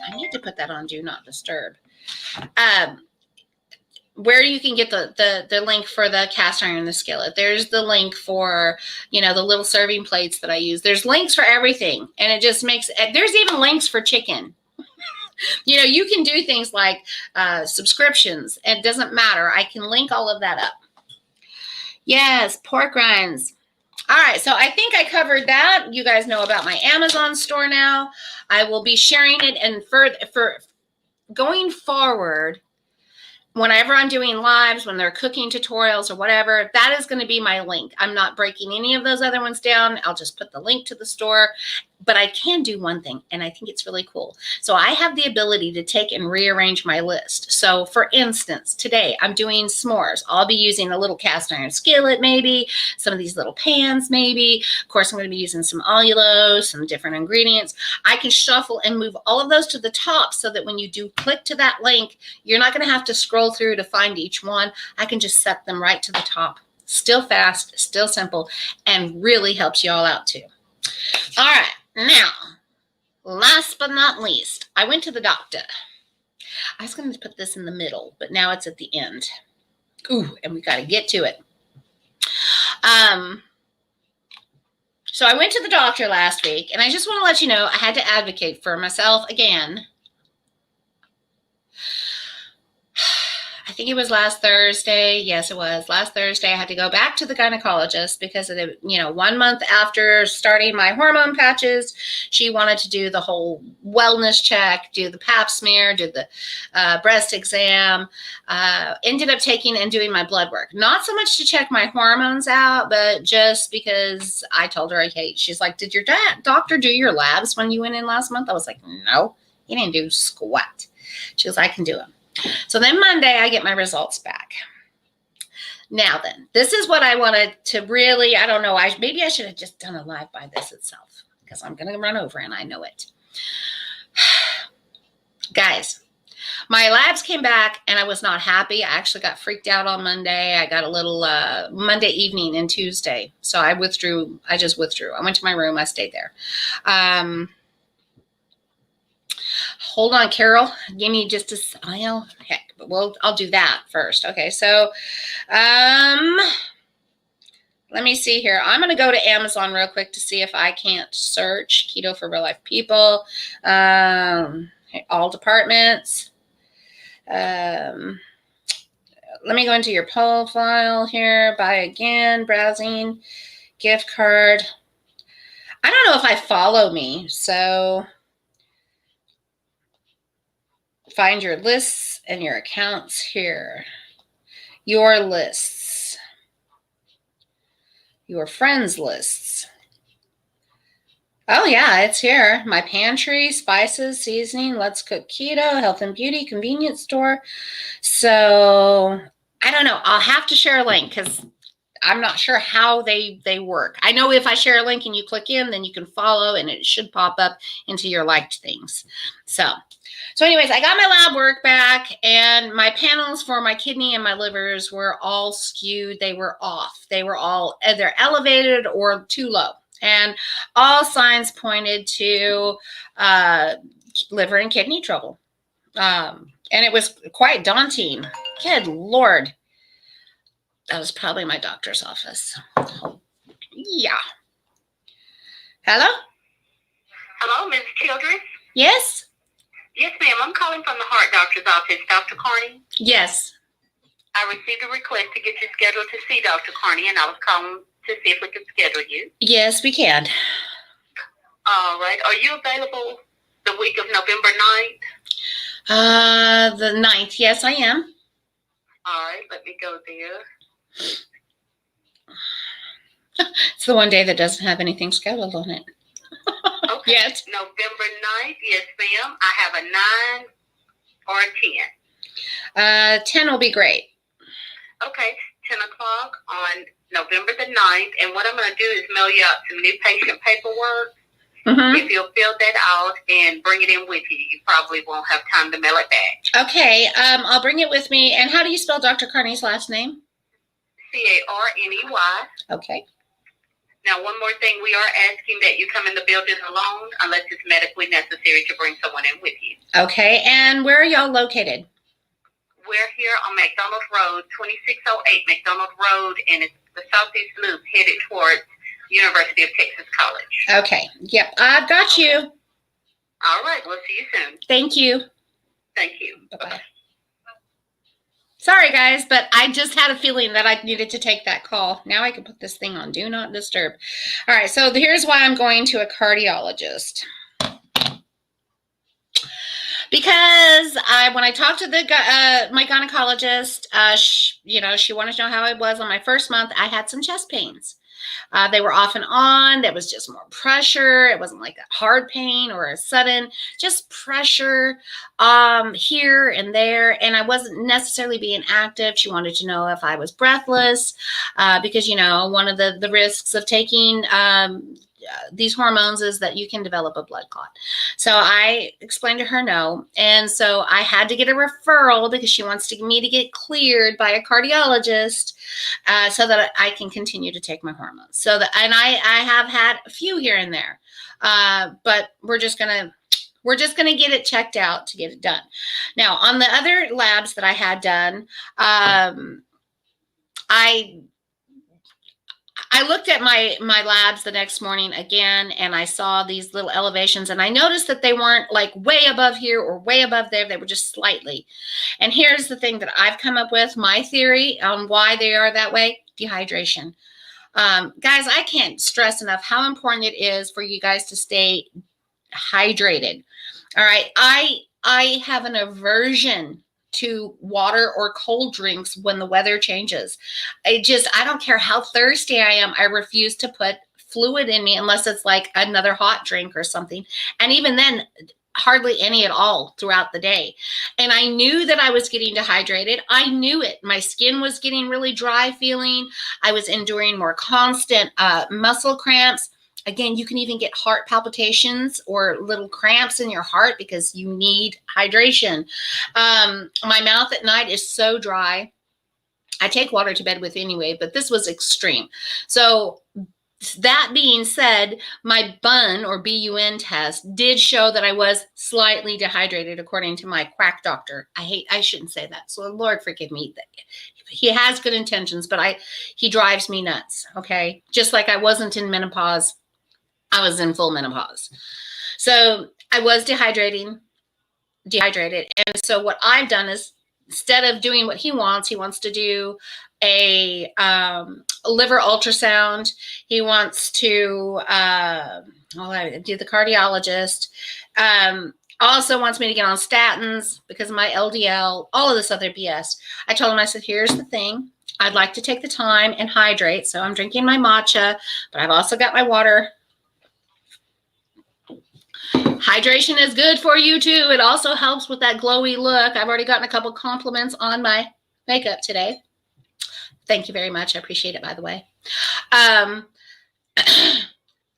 I need to put that on Do Not Disturb. Where you can get the link for the cast iron, the skillet. There's the link for, the little serving plates that I use. There's links for everything. And it just makes, there's even links for chicken. You can do things like subscriptions. It doesn't matter. I can link all of that up. Yes, pork rinds. All right, so I think I covered that. You guys know about my Amazon store now. I will be sharing it, and for going forward, whenever I'm doing lives, when they're cooking tutorials or whatever, that is going to be my link. I'm not breaking any of those other ones down. I'll just put the link to the store. But I can do one thing, and I think it's really cool. So I have the ability to take and rearrange my list. So for instance, today I'm doing s'mores. I'll be using a little cast iron skillet, maybe some of these little pans, maybe. Of course, I'm going to be using some allulose, some different ingredients. I can shuffle and move all of those to the top so that when you do click to that link, you're not going to have to scroll through to find each one. I can just set them right to the top. Still fast, still simple, and really helps you all out too. All right. Now, last but not least, I went to the doctor. I was going to put this in the middle, but now it's at the end. Ooh, and we got to get to it. So I went to the doctor last week, and I just want to let you know I had to advocate for myself again. I think it was last Thursday. Yes, it was last Thursday. I had to go back to the gynecologist because of the, 1 month after starting my hormone patches, she wanted to do the whole wellness check, do the pap smear, do the breast exam, ended up taking and doing my blood work. Not so much to check my hormones out, but just because I told her, she's like, did your doctor do your labs when you went in last month? I was like, no, he didn't do squat. She was like, I can do them. So then Monday, I get my results back. Now then, this is what I wanted to really, I don't know, maybe I should have just done a live by this itself because I'm going to run over and I know it. Guys, my labs came back and I was not happy. I actually got freaked out on Monday. I got a little Monday evening and Tuesday. So I withdrew. I just withdrew. I went to my room. I stayed there. Hold on, Carol. Give me just a smile. Heck, but I'll do that first. Okay, so let me see here. I'm going to go to Amazon real quick to see if I can't search keto for real life people. All departments. Let me go into your profile here. Buy again, browsing, gift card. I don't know if I follow me, so find your lists and your accounts here. Your lists. Your friends lists. Oh yeah, it's here. My pantry, spices, seasoning, let's cook keto, health and beauty, convenience store. So I don't know. I'll have to share a link because I'm not sure how they work. I know if I share a link and you click in, then you can follow and it should pop up into your liked things. So anyways, I got my lab work back and my panels for my kidney and my livers were all skewed. They were off. They were all either elevated or too low. And all signs pointed to liver and kidney trouble. And it was quite daunting. Good Lord. That was probably my doctor's office. Yeah. Hello? Hello, Ms. Childress? Yes? Yes, ma'am. I'm calling from the heart doctor's office. Dr. Carney? Yes. I received a request to get you scheduled to see Dr. Carney, and I was calling to see if we could schedule you. Yes, we can. All right. Are you available the week of November 9th? The 9th. Yes, I am. All right. Let me go there. It's the one day that doesn't have anything scheduled on it. Okay. Yes. November 9th. Yes, ma'am. I have a 9 or a 10. 10 will be great. Okay. 10 o'clock on November the 9th. And what I'm going to do is mail you out some new patient paperwork. Mm-hmm. If you'll fill that out and bring it in with you, you probably won't have time to mail it back. Okay. I'll bring it with me. And how do you spell Dr. Carney's last name? Carney. Okay. Now, one more thing. We are asking that you come in the building alone unless it's medically necessary to bring someone in with you. Okay. And where are y'all located? We're here on McDonald Road, 2608 McDonald Road, and it's the Southeast Loop headed towards University of Texas College. Okay. Yep. I've got you. All right. We'll see you soon. Thank you. Thank you. Bye-bye. Sorry, guys, but I just had a feeling that I needed to take that call. Now I can put this thing on Do Not Disturb. All right, so here's why I'm going to a cardiologist. Because when I talked to my gynecologist, she wanted to know how I was on my first month. I had some chest pains. They were off and on. There was just more pressure. It wasn't like a hard pain or a sudden, just pressure here and there. And I wasn't necessarily being active. She wanted to know if I was breathless because, one of the risks of taking these hormones is that you can develop a blood clot. So I explained to her no. And so I had to get a referral because she wants me to get cleared by a cardiologist so that I can continue to take my hormones. And I have had a few here and there, but we're just going to get it checked out to get it done. Now, on the other labs that I had done, I I looked at my labs the next morning again, and I saw these little elevations, and I noticed that they weren't like way above here or way above there. They were just slightly. And here's the thing that I've come up with, my theory on why they are that way: dehydration. Guys, I can't stress enough how important it is for you guys to stay hydrated. All right. I have an aversion to water or cold drinks when the weather changes. I don't care how thirsty I am. I refuse to put fluid in me unless it's like another hot drink or something. And even then, hardly any at all throughout the day. And I knew that I was getting dehydrated. I knew it. My skin was getting really dry feeling. I was enduring more constant muscle cramps. Again, you can even get heart palpitations or little cramps in your heart because you need hydration. My mouth at night is so dry. I take water to bed with anyway, but this was extreme. So that being said, my BUN or BUN test did show that I was slightly dehydrated according to my quack doctor. I shouldn't say that. So Lord forgive me. He has good intentions, but he drives me nuts. Okay. Just like I wasn't in menopause, I was in full menopause. So I was dehydrated. And so what I've done is, instead of doing what he wants to do a liver ultrasound. He wants to do the cardiologist. Also wants me to get on statins because of my LDL, all of this other BS. I told him, I said, here's the thing. I'd like to take the time and hydrate. So I'm drinking my matcha, but I've also got my water. Hydration is good for you too. It also helps with that glowy look. I've already gotten a couple compliments on my makeup today. Thank you very much. I appreciate it, by the way.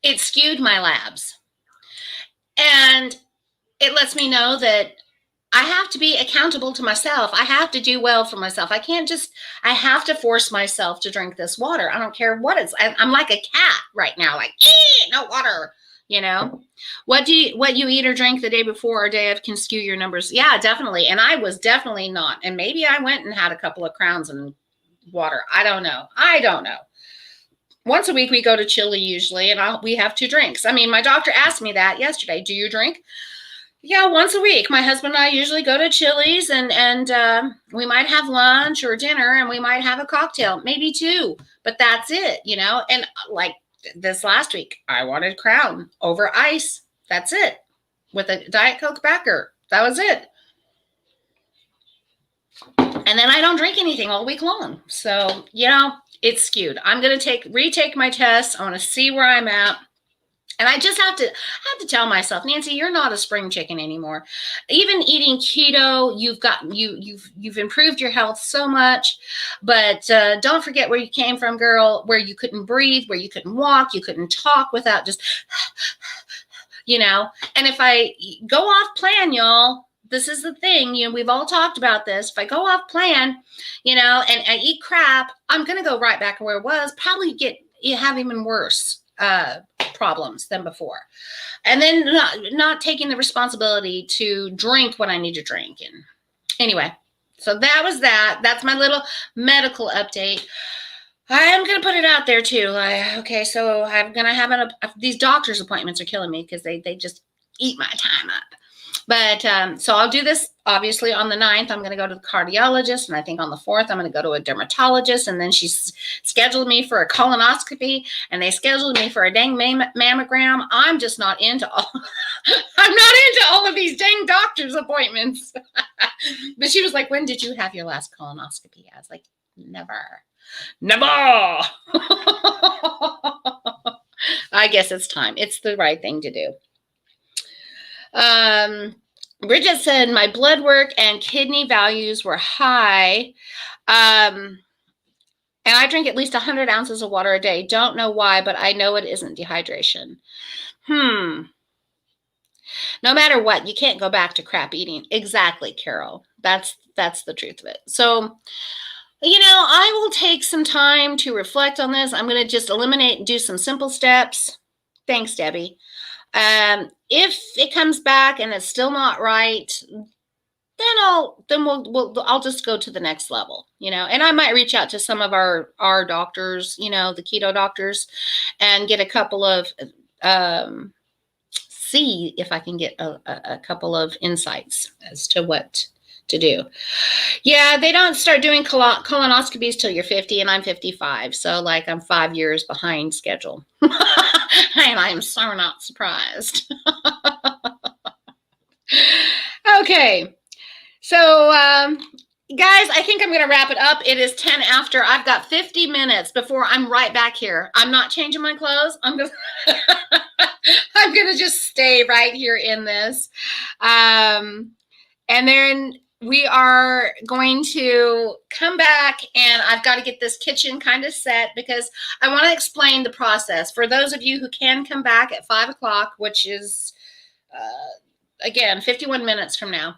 It skewed my labs. And it lets me know that I have to be accountable to myself. I have to do well for myself. I have to force myself to drink this water. I don't care what it's, I'm like a cat right now, like, no water. You know, what you eat or drink the day before or day of can skew your numbers. Yeah, definitely. And I was definitely not. And maybe I went and had a couple of crowns and water. I don't know. Once a week we go to Chile usually, and we have 2 drinks. I mean, my doctor asked me that yesterday. Do you drink? Yeah, once a week. My husband and I usually go to Chili's, and we might have lunch or dinner, and we might have a cocktail, maybe 2, but that's it, you know. And like this last week, I wanted Crown over ice. That's it. With a Diet Coke backer. That was it. And then I don't drink anything all week long. So, you know, it's skewed. I'm going to retake my tests. I want to see where I'm at. And I just have to tell myself, Nancy, you're not a spring chicken anymore. Even eating keto, you've improved your health so much, but don't forget where you came from, girl, where you couldn't breathe, where you couldn't walk, you couldn't talk without just, you know. And if I go off plan, y'all, this is the thing, you know, we've all talked about this. If I go off plan, you know, and I eat crap, I'm going to go right back to where it was, probably have even worse problems than before. And then not taking the responsibility to drink what I need to drink. And anyway, so that was that. That's my little medical update. I am going to put it out there too. Okay, so I'm going to have these doctor's appointments are killing me because they just eat my time up. But so I'll do this obviously on the 9th. I'm going to go to the cardiologist, and I think on the 4th I'm going to go to a dermatologist, and then she's scheduled me for a colonoscopy, and they scheduled me for a dang mammogram. I'm just not into all. I'm not into all of these dang doctor's appointments. But she was like, "When did you have your last colonoscopy?" I was like, "Never." I guess it's time. It's the right thing to do. Bridget said my blood work and kidney values were high. And I drink at least 100 ounces of water a day. Don't know why, but I know it isn't dehydration. No matter what, you can't go back to crap eating. Exactly, Carol. That's the truth of it. So, you know, I will take some time to reflect on this. I'm going to just eliminate and do some simple steps. Thanks, Debbie. If it comes back and it's still not right, then I'll just go to the next level, and I might reach out to some of our doctors, the keto doctors, and get a couple of, see if I can get a couple of insights as to what to do. Yeah, they don't start doing colonoscopies till you're 50, and I'm 55. So like I'm 5 years behind schedule. And I'm so not surprised. Okay. So, guys, I think I'm going to wrap it up. It is 10 after. I've got 50 minutes before I'm right back here. I'm not changing my clothes. I'm going to just stay right here in this. And then we are going to come back, and I've got to get this kitchen kind of set because I want to explain the process. For those of you who can come back at 5 o'clock, which is, again, 51 minutes from now.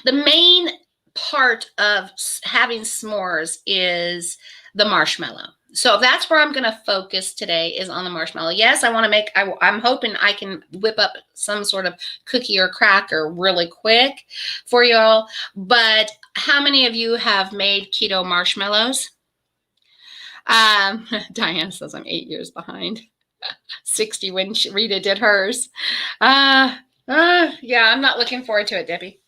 The main part of having s'mores is the marshmallow. So that's where I'm going to focus today, is on the marshmallow. Yes, I want to make, I'm hoping I can whip up some sort of cookie or cracker really quick for y'all. But how many of you have made keto marshmallows? Diane says I'm 8 years behind. 60 when Rita did hers. Yeah, I'm not looking forward to it, Debbie.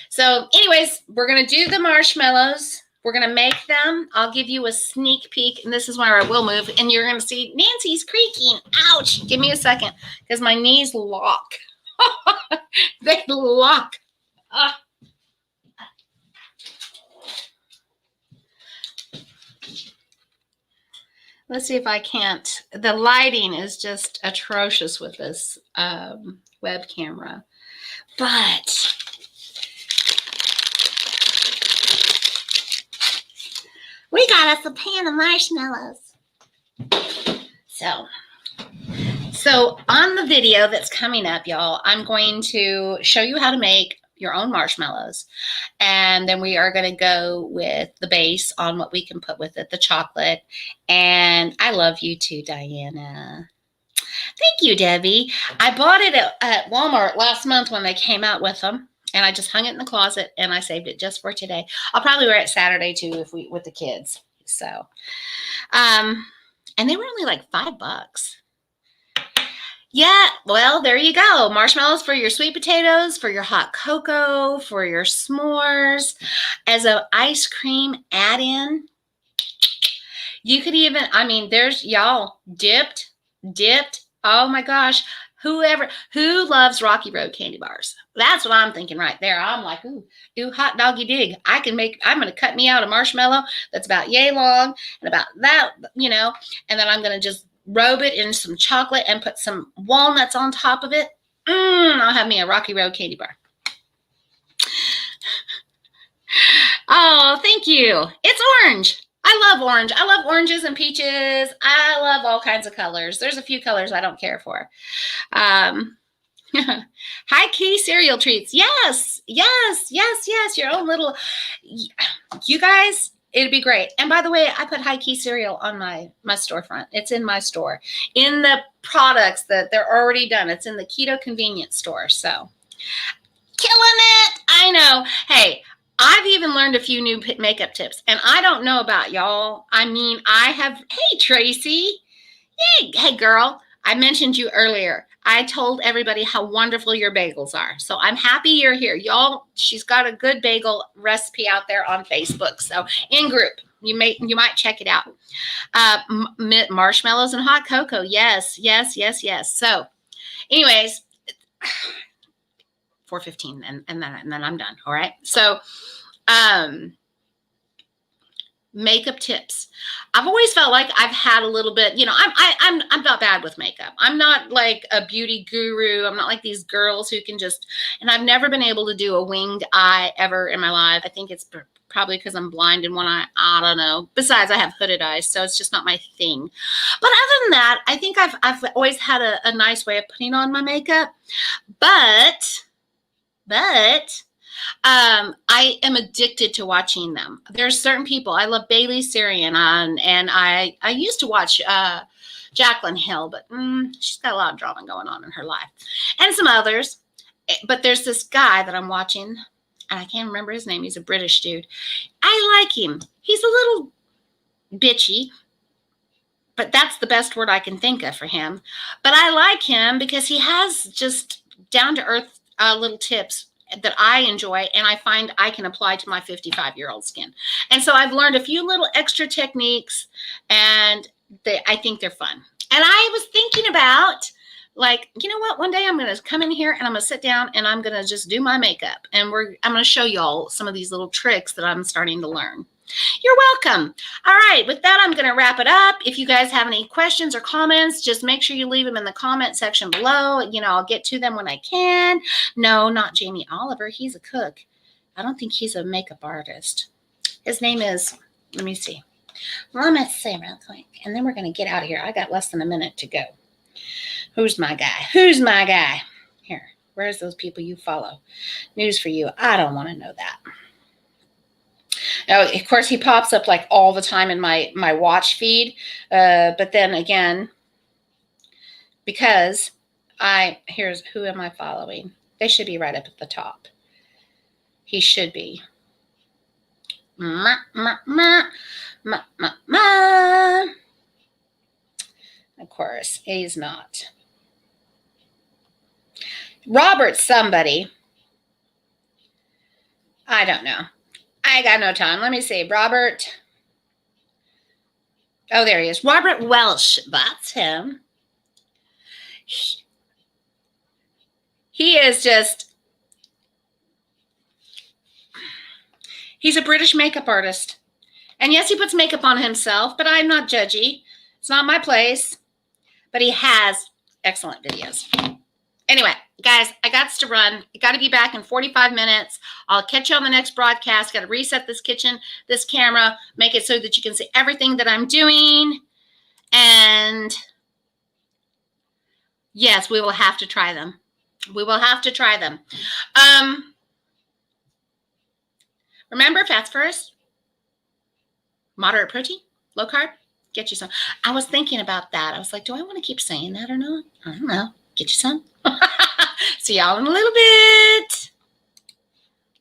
So anyways, we're going to do the marshmallows. We're going to make them. I'll give you a sneak peek, and this is where I will move, and you're going to see Nancy's creaking. Ouch. Give me a second, because my knees lock. They lock. Let's see if I can't. The lighting is just atrocious with this web camera. But we got us a pan of marshmallows. So on the video that's coming up, y'all, I'm going to show you how to make your own marshmallows. And then we are going to go with the base on what we can put with it, the chocolate. And I love you too, Diana. Thank you, Debbie. I bought it at Walmart last month when they came out with them. And I just hung it in the closet, and I saved it just for today. I'll probably wear it Saturday too with the kids. So, and they were only like $5. Yeah, well, there you go. Marshmallows for your sweet potatoes, for your hot cocoa, for your s'mores, as an ice cream add-in. You could even, there's y'all dipped. Oh my gosh. Who loves Rocky Road candy bars? That's what I'm thinking right there. I'm like, ooh, hot doggy dig. I'm going to cut me out a marshmallow that's about yay long and about that, and then I'm going to just robe it in some chocolate and put some walnuts on top of it. I'll have me a Rocky Road candy bar. Oh, thank you. It's orange. I love orange. I love oranges and peaches. I love all kinds of colors. There's a few colors I don't care for. High key cereal treats. Yes. Your own little, you guys, it'd be great. And by the way, I put high key cereal on my storefront. It's in my store. In the products that they're already done. It's in the keto convenience store. So killing it. I know. Hey, I've even learned a few new makeup tips, and I don't know about y'all. Hey, Tracy. Hey, girl. I mentioned you earlier. I told everybody how wonderful your bagels are. So I'm happy you're here. Y'all, she's got a good bagel recipe out there on Facebook. So in group, you might check it out. Marshmallows and hot cocoa. Yes. So anyways, 4:15 and then I'm done. All right. So makeup tips. I've always felt like I've had a little bit, I'm not bad with makeup. I'm not like a beauty guru. I'm not like these girls who can and I've never been able to do a winged eye ever in my life. I think it's probably because I'm blind in one eye. I don't know. Besides, I have hooded eyes, so it's just not my thing. But other than that, I think I've always had a nice way of putting on my makeup. But I am addicted to watching them. There's certain people. I love Bailey Sarian and I used to watch Jaclyn Hill, but she's got a lot of drama going on in her life, and some others. But there's this guy that I'm watching. and I can't remember his name. He's a British dude. I like him. He's a little bitchy, but that's the best word I can think of for him. But I like him because he has just down-to-earth little tips that I enjoy, and I find I can apply to my 55-year-old skin. And so I've learned a few little extra techniques, and I think they're fun. And I was thinking about, like, you know what? One day I'm going to come in here and I'm going to sit down and I'm going to just do my makeup. And I'm going to show y'all some of these little tricks that I'm starting to learn. You're welcome. All right. With that, I'm going to wrap it up. If you guys have any questions or comments, just make sure you leave them in the comment section below. You know, I'll get to them when I can. No, not Jamie Oliver. He's a cook. I don't think he's a makeup artist. His name is, let me see. Let me see real quick. And then we're going to get out of here. I got less than a minute to go. Who's my guy? Who's my guy? Here. Where's those people you follow? News for you. I don't want to know that. Now, of course, he pops up like all the time in my watch feed. But then again, because here's who am I following? They should be right up at the top. He should be. Of course, he's not. Robert somebody. I don't know. I got no time. Let me see. Robert. Oh, there he is. Robert Welsh. That's him. He is just, he's a British makeup artist. And yes, he puts makeup on himself, but I'm not judgy. It's not my place. But he has excellent videos. Anyway, guys, I got to run. I got to be back in 45 minutes. I'll catch you on the next broadcast. Got to reset this kitchen, this camera, make it so that you can see everything that I'm doing. And yes, we will have to try them. We will have to try them. Remember, fats first, moderate protein, low carb, get you some. I was thinking about that. I was like, do I want to keep saying that or not? I don't know. Get you some. See y'all in a little bit.